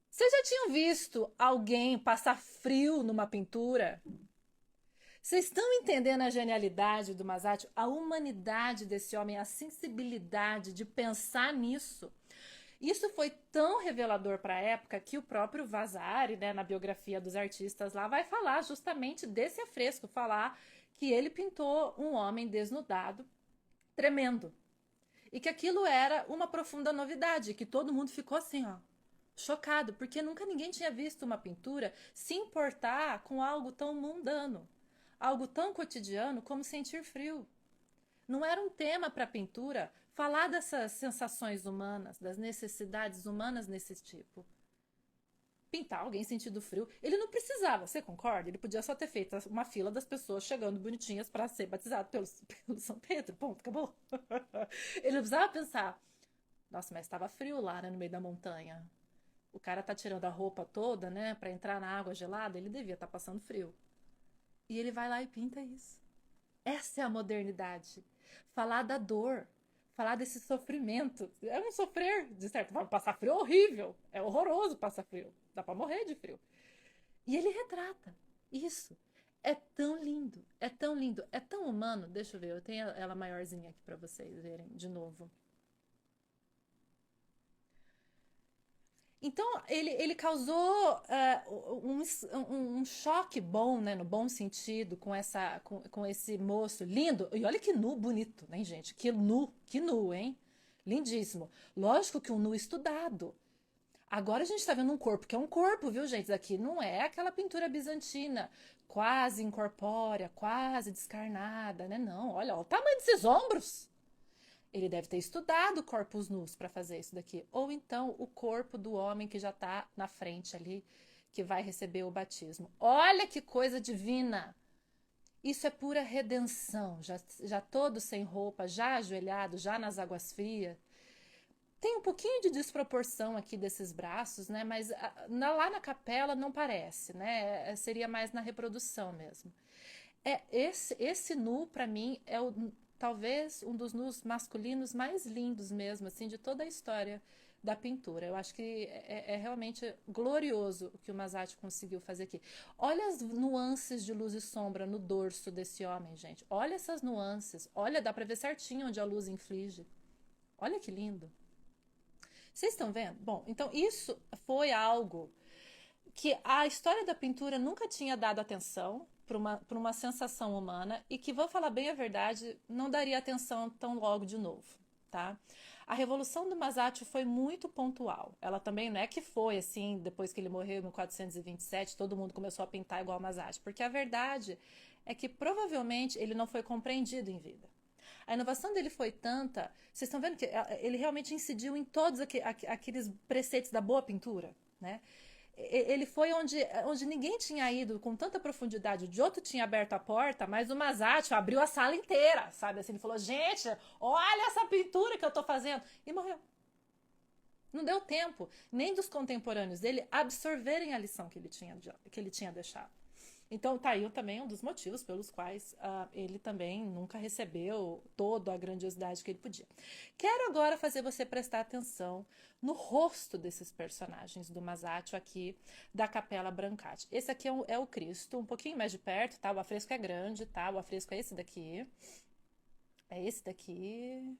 Vocês já tinham visto alguém passar frio numa pintura? Vocês estão entendendo a genialidade do Masaccio, a humanidade desse homem, a sensibilidade de pensar nisso? Isso foi tão revelador para a época que o próprio Vasari, né, na biografia dos artistas lá, vai falar justamente desse afresco, falar que ele pintou um homem desnudado, tremendo. E que aquilo era uma profunda novidade, que todo mundo ficou assim, ó, chocado, porque nunca ninguém tinha visto uma pintura se importar com algo tão mundano, algo tão cotidiano como sentir frio. Não era um tema para a pintura falar dessas sensações humanas, das necessidades humanas nesse tipo. Pintar alguém sentindo frio, ele não precisava, você concorda? Ele podia só ter feito uma fila das pessoas chegando bonitinhas para ser batizado pelo São Pedro, ponto, acabou. Ele não precisava pensar, nossa, mas estava frio lá, né, no meio da montanha. O cara tá tirando a roupa toda, né, para entrar na água gelada, ele devia estar passando frio. E ele vai lá e pinta isso. Essa é a modernidade. Falar da dor, falar desse sofrimento. É um sofrer, de certo forma. Passar frio é horrível, é horroroso passar frio. Dá pra morrer de frio. E ele retrata isso. É tão lindo, é tão humano. Deixa eu ver, eu tenho ela maiorzinha aqui pra vocês verem de novo. Então, ele causou um choque bom, né, no bom sentido, com esse moço lindo. E olha que nu bonito, né, gente? Que nu, hein? Lindíssimo. Lógico que um nu estudado. Agora a gente tá vendo um corpo, que é um corpo, viu, gente? Isso aqui não é aquela pintura bizantina, quase incorpórea, quase descarnada, né? Não, olha o tamanho desses ombros. Ele deve ter estudado corpos nus para fazer isso daqui. Ou então o corpo do homem que já está na frente ali, que vai receber o batismo. Olha que coisa divina! Isso é pura redenção. Já todo sem roupa, já ajoelhado, já nas águas frias. Tem um pouquinho de desproporção aqui desses braços, né? Mas lá na capela não parece, né? Seria mais na reprodução mesmo. Esse nu, para mim, é talvez um dos nus masculinos mais lindos mesmo, assim, de toda a história da pintura. Eu acho que é realmente glorioso o que o Masaccio conseguiu fazer aqui. Olha as nuances de luz e sombra no dorso desse homem, gente. Olha essas nuances. Olha, dá para ver certinho onde a luz inflige. Olha que lindo. Vocês estão vendo? Bom, então isso foi algo que a história da pintura nunca tinha dado atenção para uma sensação humana e que, vou falar bem a verdade, não daria atenção tão logo de novo, tá? A revolução do Masaccio foi muito pontual. Ela também não é que foi assim, depois que ele morreu em 1427, todo mundo começou a pintar igual o Masaccio, porque a verdade é que provavelmente ele não foi compreendido em vida. A inovação dele foi tanta, vocês estão vendo que ele realmente incidiu em todos aqueles preceitos da boa pintura, né? Ele foi onde ninguém tinha ido com tanta profundidade. O Giotto tinha aberto a porta, mas o Masaccio abriu a sala inteira, sabe? Assim, ele falou, gente, olha essa pintura que eu tô fazendo. E morreu. Não deu tempo nem dos contemporâneos dele absorverem a lição que ele tinha deixado. Então, tá aí também um dos motivos pelos quais ele também nunca recebeu toda a grandiosidade que ele podia. Quero agora fazer você prestar atenção no rosto desses personagens do Masaccio aqui, da Capela Brancati. Esse aqui é o Cristo, um pouquinho mais de perto, tá? O afresco é grande, tá? O afresco é esse daqui. É esse daqui.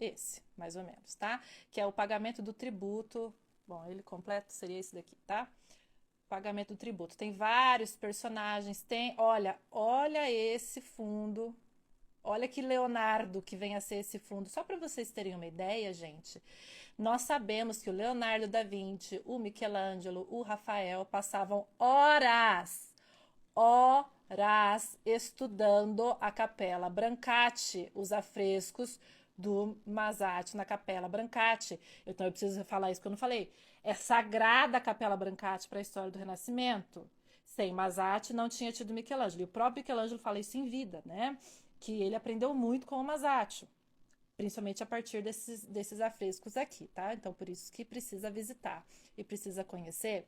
Esse, mais ou menos, tá? Que é o pagamento do tributo. Bom, ele completo seria esse daqui, tá? Pagamento do tributo. Tem vários personagens, olha esse fundo. Olha que Leonardo que vem a ser esse fundo. Só para vocês terem uma ideia, gente. Nós sabemos que o Leonardo da Vinci, o Michelangelo, o Rafael passavam horas estudando a Capela Brancati, os afrescos do Masaccio na Capela Brancati. Então eu preciso falar isso que eu não falei. É sagrada a Capela Brancati para a história do Renascimento. Sem Masaccio não tinha tido Michelangelo. E o próprio Michelangelo fala isso em vida, né? Que ele aprendeu muito com o Masaccio, principalmente a partir desses afrescos aqui, tá? Então por isso que precisa visitar e precisa conhecer.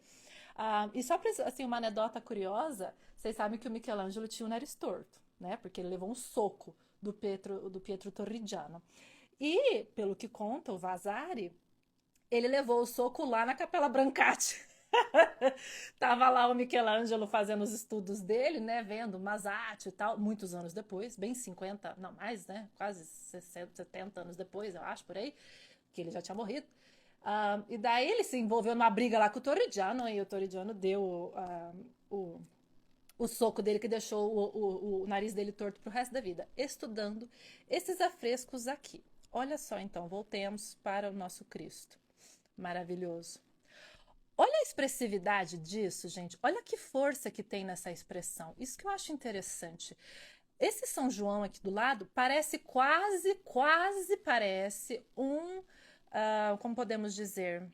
E só assim, uma anedota curiosa, vocês sabem que o Michelangelo tinha o nariz torto, né? Porque ele levou um soco do Pietro Torrigiano. E, pelo que conta o Vasari, ele levou o soco lá na Capela Brancati. Tava lá o Michelangelo fazendo os estudos dele, né? Vendo Masaccio e tal, muitos anos depois, bem 50, não mais, né? Quase 60, 70 anos depois, eu acho, por aí, que ele já tinha morrido. E daí ele se envolveu numa briga lá com o Torrigiano, e o Torrigiano deu o soco dele que deixou o nariz dele torto pro resto da vida, estudando esses afrescos aqui. Olha só, então, voltemos para o nosso Cristo. Maravilhoso. Olha a expressividade disso, gente. Olha que força que tem nessa expressão. Isso que eu acho interessante. Esse São João aqui do lado parece quase parece como podemos dizer,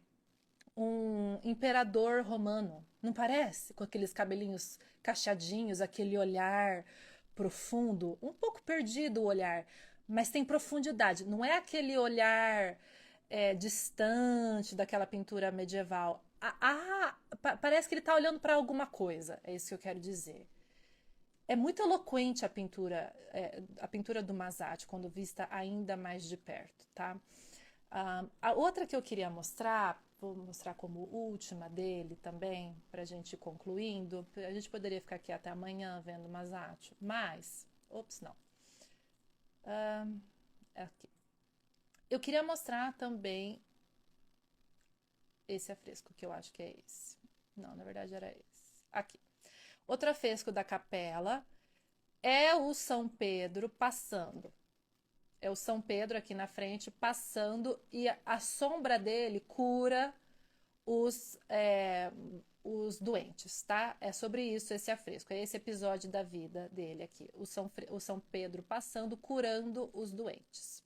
um imperador romano. Não parece? Com aqueles cabelinhos cacheadinhos, aquele olhar profundo, um pouco perdido o olhar, mas tem profundidade. Não é aquele olhar distante daquela pintura medieval. Parece que ele está olhando para alguma coisa, é isso que eu quero dizer. É muito eloquente a pintura do Masaccio, quando vista ainda mais de perto, tá? A outra que eu queria mostrar, vou mostrar como última dele também, para a gente ir concluindo. A gente poderia ficar aqui até amanhã vendo Masaccio, mas... Ops, não. Aqui. Eu queria mostrar também esse afresco, que eu acho que é esse. Não, na verdade era esse. Aqui. Outro afresco da capela é o São Pedro passando. É o São Pedro aqui na frente passando e a sombra dele cura os doentes, tá? É sobre isso esse afresco, é esse episódio da vida dele aqui. O São Pedro passando, curando os doentes.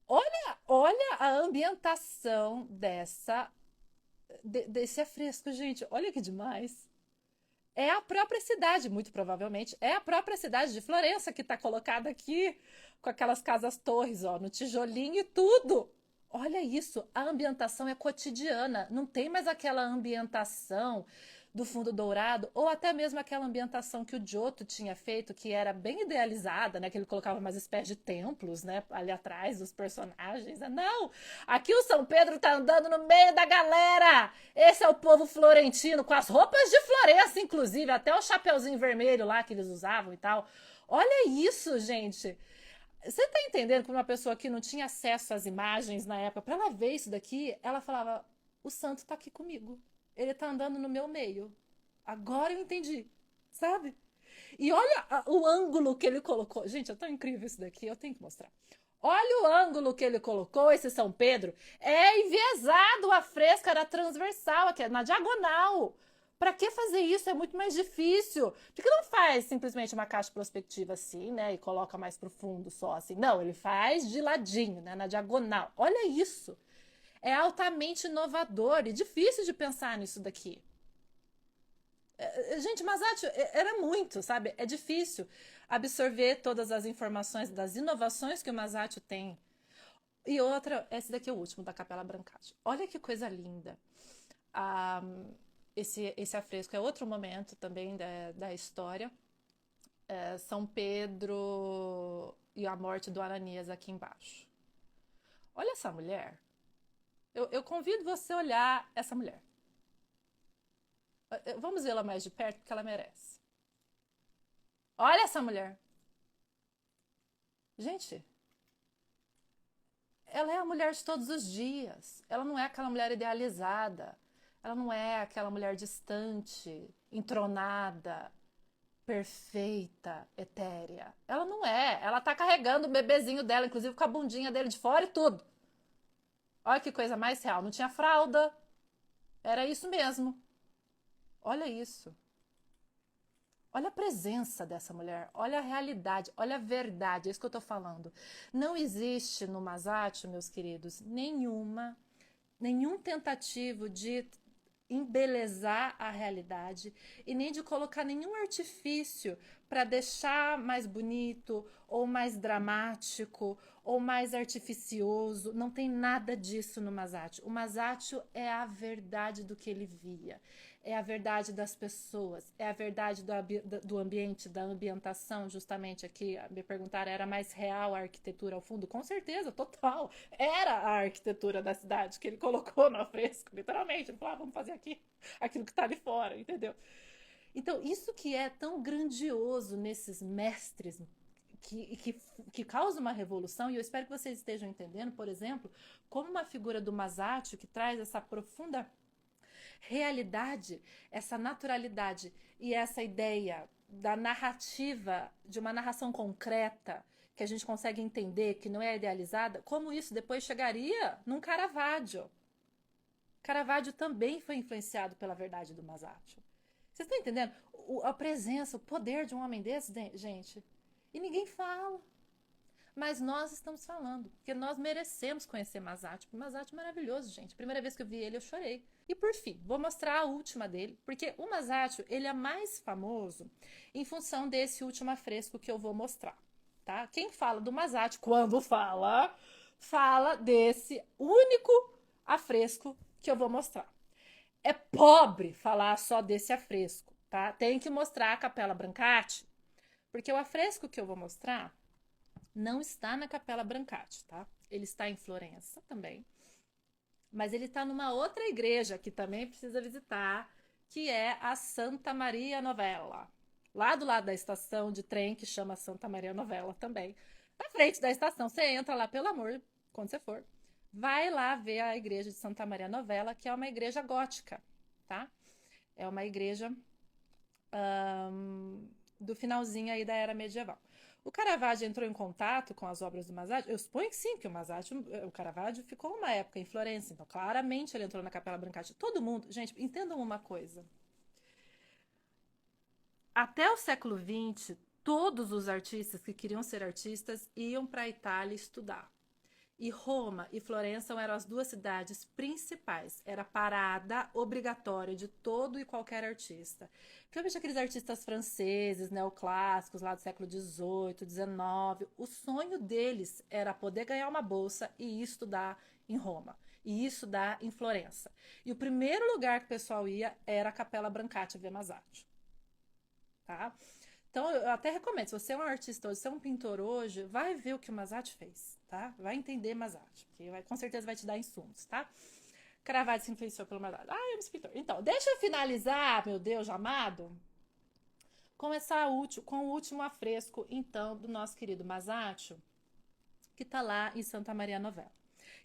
Olha a ambientação desse afresco, gente. Olha que demais. É a própria cidade, muito provavelmente, é a própria cidade de Florença que está colocada aqui, com aquelas casas torres, ó, no tijolinho e tudo. Olha isso, a ambientação é cotidiana, não tem mais aquela ambientação do fundo dourado, ou até mesmo aquela ambientação que o Giotto tinha feito, que era bem idealizada, né? Que ele colocava umas espécies de templos, né? Ali atrás dos personagens. Não! Aqui o São Pedro tá andando no meio da galera! Esse é o povo florentino, com as roupas de Florença, inclusive, até o chapeuzinho vermelho lá que eles usavam e tal. Olha isso, gente! Você tá entendendo que uma pessoa que não tinha acesso às imagens na época, para ela ver isso daqui, ela falava: o santo tá aqui comigo. Ele tá andando no meu meio. Agora eu entendi, sabe? E olha o ângulo que ele colocou. Gente, é tão incrível isso daqui, eu tenho que mostrar. Olha o ângulo que ele colocou, esse São Pedro. É enviesado, a fresca era transversal, aqui, na diagonal. Para que fazer isso? É muito mais difícil. Por que não faz simplesmente uma caixa prospectiva assim, né? E coloca mais pro fundo só assim? Não, ele faz de ladinho, né? Na diagonal. Olha isso. É altamente inovador e difícil de pensar nisso daqui. Gente, Masaccio era muito, sabe? É difícil absorver todas as informações das inovações que o Masaccio tem. E outra, esse daqui é o último, da Capela Brancaccio. Olha que coisa linda. Ah, esse afresco é outro momento também da história. São Pedro e a morte do Ananias aqui embaixo. Olha essa mulher. Eu convido você a olhar essa mulher. Vamos vê-la mais de perto, porque ela merece. Olha essa mulher. Gente, ela é a mulher de todos os dias. Ela não é aquela mulher idealizada. Ela não é aquela mulher distante, entronada, perfeita, etérea. Ela não é. Ela tá carregando o bebezinho dela, inclusive com a bundinha dele de fora e tudo. Olha que coisa mais real. Não tinha fralda. Era isso mesmo. Olha isso. Olha a presença dessa mulher, olha a realidade, olha a verdade, é isso que eu estou falando. Não existe no Masaccio, meus queridos, nenhum tentativo de embelezar a realidade e nem de colocar nenhum artifício para deixar mais bonito ou mais dramático ou mais artificioso. Não tem nada disso no Masaccio. O Masaccio é a verdade do que ele via. É a verdade das pessoas, é a verdade do ambiente, da ambientação, justamente aqui. Me perguntaram, era mais real a arquitetura ao fundo? Com certeza, total. Era a arquitetura da cidade que ele colocou no fresco, literalmente. Ele falou, vamos fazer aqui aquilo que está ali fora, entendeu? Então, isso que é tão grandioso nesses mestres que, que, que causa uma revolução, e eu espero que vocês estejam entendendo, por exemplo, como uma figura do Masaccio que traz essa profunda realidade, essa naturalidade e essa ideia da narrativa, de uma narração concreta, que a gente consegue entender, que não é idealizada, como isso depois chegaria num Caravaggio. Caravaggio também foi influenciado pela verdade do Masaccio. Vocês estão entendendo? A presença, o poder de um homem desse, gente. E ninguém fala. Mas nós estamos falando, porque nós merecemos conhecer Masaccio. O Masaccio é maravilhoso, gente. Primeira vez que eu vi ele, eu chorei. E por fim, vou mostrar a última dele, porque o Masaccio, ele é mais famoso em função desse último afresco que eu vou mostrar, tá? Quem fala do Masaccio, quando fala, fala desse único afresco que eu vou mostrar. É pobre falar só desse afresco, tá? Tem que mostrar a Capela Brancati, porque o afresco que eu vou mostrar não está na Capela Brancati, tá? Ele está em Florença também, mas ele está numa outra igreja que também precisa visitar, que é a Santa Maria Novella, lá do lado da estação de trem que chama Santa Maria Novella também. Na frente da estação, você entra lá, pelo amor, quando você for, vai lá ver a igreja de Santa Maria Novella, que é uma igreja gótica, tá? É uma igreja do finalzinho aí da era medieval. O Caravaggio entrou em contato com as obras do Masaccio? Eu suponho que sim, que o Caravaggio ficou uma época em Florença, então claramente ele entrou na Capela Brancati. Todo mundo, gente, entendam uma coisa. Até o século XX, todos os artistas que queriam ser artistas iam para a Itália estudar. E Roma e Florença eram as duas cidades principais. Era parada obrigatória de todo e qualquer artista. Principalmente aqueles artistas franceses, neoclássicos, lá do século XVIII, XIX. O sonho deles era poder ganhar uma bolsa e estudar em Roma. E estudar em Florença. E o primeiro lugar que o pessoal ia era a Capela Brancati ver Masaccio. Tá? Então, eu até recomendo, se você é um artista hoje, se você é um pintor hoje, vai ver o que o Masaccio fez, tá? Vai entender Masaccio, que com certeza vai te dar insumos, tá? Caravaggio se influenciou pelo Masaccio. Ah, eu amo pintor. Então, deixa eu finalizar, meu Deus amado, com o último afresco, então, do nosso querido Masaccio, que tá lá em Santa Maria Novella.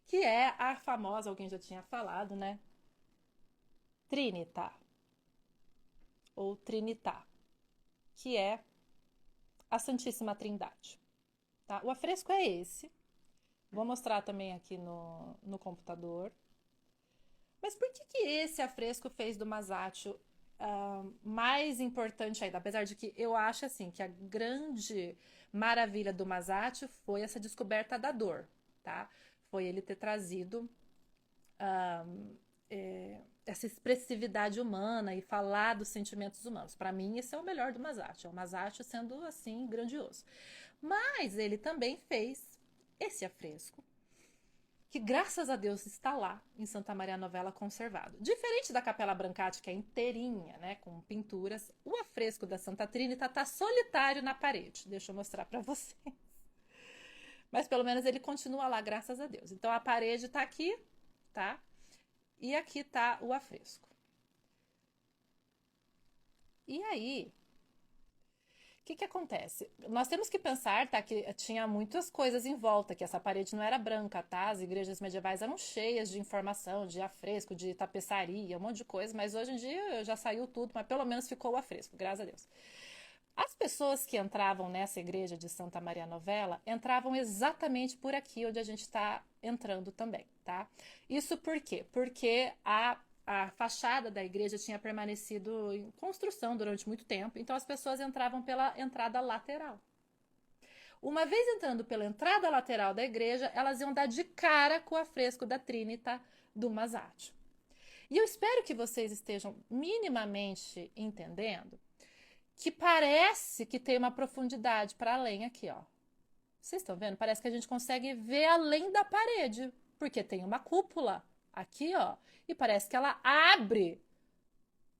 Que é a famosa, alguém já tinha falado, né? Trinita, ou Trinità, que é a Santíssima Trindade. Tá? O afresco é esse. Vou mostrar também aqui no computador. Mas por que esse afresco fez do Masaccio mais importante ainda? Apesar de que eu acho assim que a grande maravilha do Masaccio foi essa descoberta da dor, tá? Foi ele ter trazido essa expressividade humana e falar dos sentimentos humanos. Para mim, esse é o melhor do Masaccio. O Masaccio sendo assim grandioso. Mas ele também fez esse afresco, que graças a Deus está lá em Santa Maria Novella conservado. Diferente da Capela Brancati, que é inteirinha, né, com pinturas, o afresco da Santa Trinita está solitário na parede. Deixa eu mostrar para vocês. Mas pelo menos ele continua lá, graças a Deus. Então a parede está aqui, tá? E aqui está o afresco. E aí, o que acontece? Nós temos que pensar, tá, que tinha muitas coisas em volta, que essa parede não era branca, tá? As igrejas medievais eram cheias de informação, de afresco, de tapeçaria, um monte de coisa, mas hoje em dia já saiu tudo, mas pelo menos ficou o afresco, graças a Deus. As pessoas que entravam nessa igreja de Santa Maria Novella entravam exatamente por aqui onde a gente está entrando também, tá? Isso por quê? Porque a fachada da igreja tinha permanecido em construção durante muito tempo, então as pessoas entravam pela entrada lateral. Uma vez entrando pela entrada lateral da igreja, elas iam dar de cara com o afresco da Trinita do Masaccio. E eu espero que vocês estejam minimamente entendendo que parece que tem uma profundidade para além aqui, ó. Vocês estão vendo? Parece que a gente consegue ver além da parede, porque tem uma cúpula aqui, ó, e parece que ela abre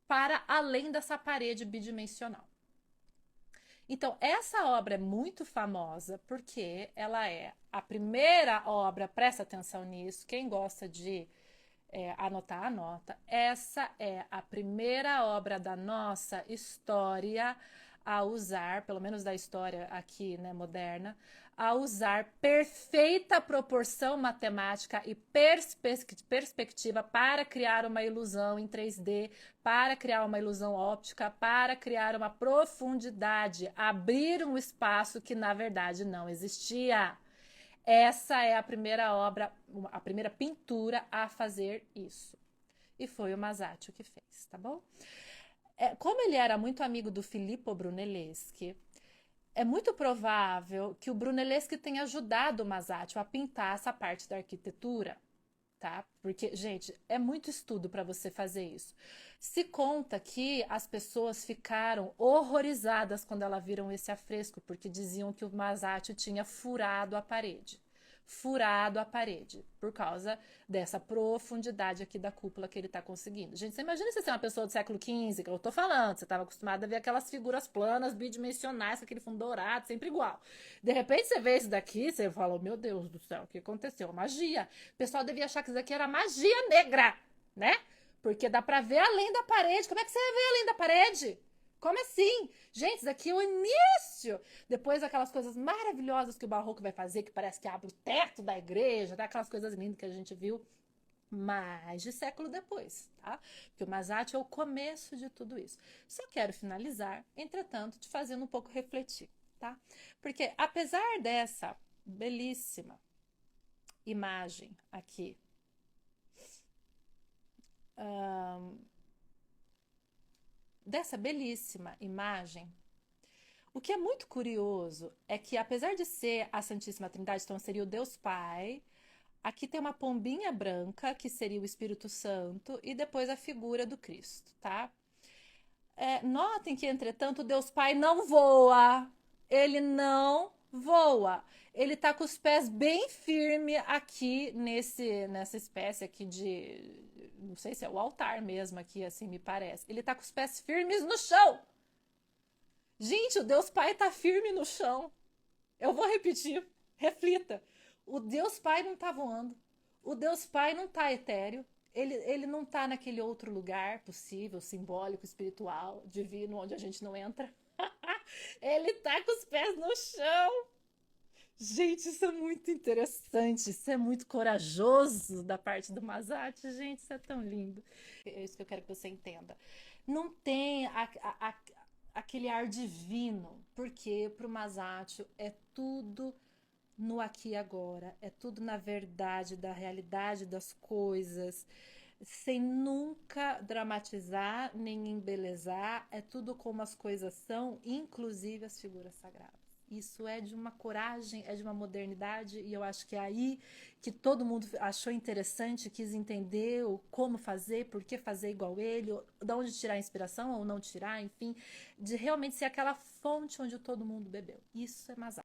para além dessa parede bidimensional. Então, essa obra é muito famosa porque ela é a primeira obra, presta atenção nisso, quem gosta de anotar, anota. Essa é a primeira obra da nossa história a usar, pelo menos da história aqui, né, moderna, a usar perfeita proporção matemática e perspectiva para criar uma ilusão em 3D, para criar uma ilusão óptica, para criar uma profundidade, abrir um espaço que na verdade não existia. Essa é a primeira obra, a primeira pintura a fazer isso. E foi o Masaccio que fez, tá bom? Como ele era muito amigo do Filippo Brunelleschi, é muito provável que o Brunelleschi tenha ajudado o Masaccio a pintar essa parte da arquitetura, tá? Porque, gente, é muito estudo para você fazer isso. Se conta que as pessoas ficaram horrorizadas quando elas viram esse afresco, porque diziam que o Masaccio tinha furado a parede. Furado a parede, por causa dessa profundidade aqui da cúpula que ele está conseguindo. Gente, você imagina você ser uma pessoa do século XV, que eu tô falando, você estava acostumado a ver aquelas figuras planas, bidimensionais, com aquele fundo dourado, sempre igual. De repente você vê isso daqui, você fala, meu Deus do céu, o que aconteceu? Magia. O pessoal devia achar que isso daqui era magia negra, né? Porque dá pra ver além da parede. Como é que você vê além da parede? Como assim? Gente, isso aqui é o início. Depois aquelas coisas maravilhosas que o Barroco vai fazer, que parece que abre o teto da igreja, né? Aquelas coisas lindas que a gente viu mais de século depois, tá? Porque o Masaccio é o começo de tudo isso. Só quero finalizar, entretanto, te fazendo um pouco refletir, tá? Porque apesar dessa belíssima imagem aqui, dessa belíssima imagem, o que é muito curioso é que, apesar de ser a Santíssima Trindade, então seria o Deus Pai, Aqui tem uma pombinha branca, que seria o Espírito Santo, e depois a figura do Cristo, tá? Notem que, entretanto, Deus Pai não voa. Ele não voa. Ele tá com os pés bem firmes aqui nessa espécie aqui de. Não sei se é o altar mesmo aqui, assim me parece. Ele tá com os pés firmes no chão. Gente, o Deus Pai tá firme no chão. Eu vou repetir. Reflita. O Deus Pai não tá voando. O Deus Pai não tá etéreo. Ele não tá naquele outro lugar possível, simbólico, espiritual, divino, onde a gente não entra. Ele tá com os pés no chão. Gente, isso é muito interessante. Isso é muito corajoso da parte do Mazati. Gente, isso é tão lindo. É isso que eu quero que você entenda. Não tem aquele ar divino, porque para o Masaccio é tudo no aqui e agora, é tudo na verdade, da realidade das coisas, sem nunca dramatizar nem embelezar, é tudo como as coisas são, inclusive as figuras sagradas. Isso é de uma coragem, é de uma modernidade, e eu acho que é aí que todo mundo achou interessante, quis entender como fazer, por que fazer igual ele, de onde tirar inspiração ou não tirar, enfim, de realmente ser aquela fonte onde todo mundo bebeu. Isso é Masaccio.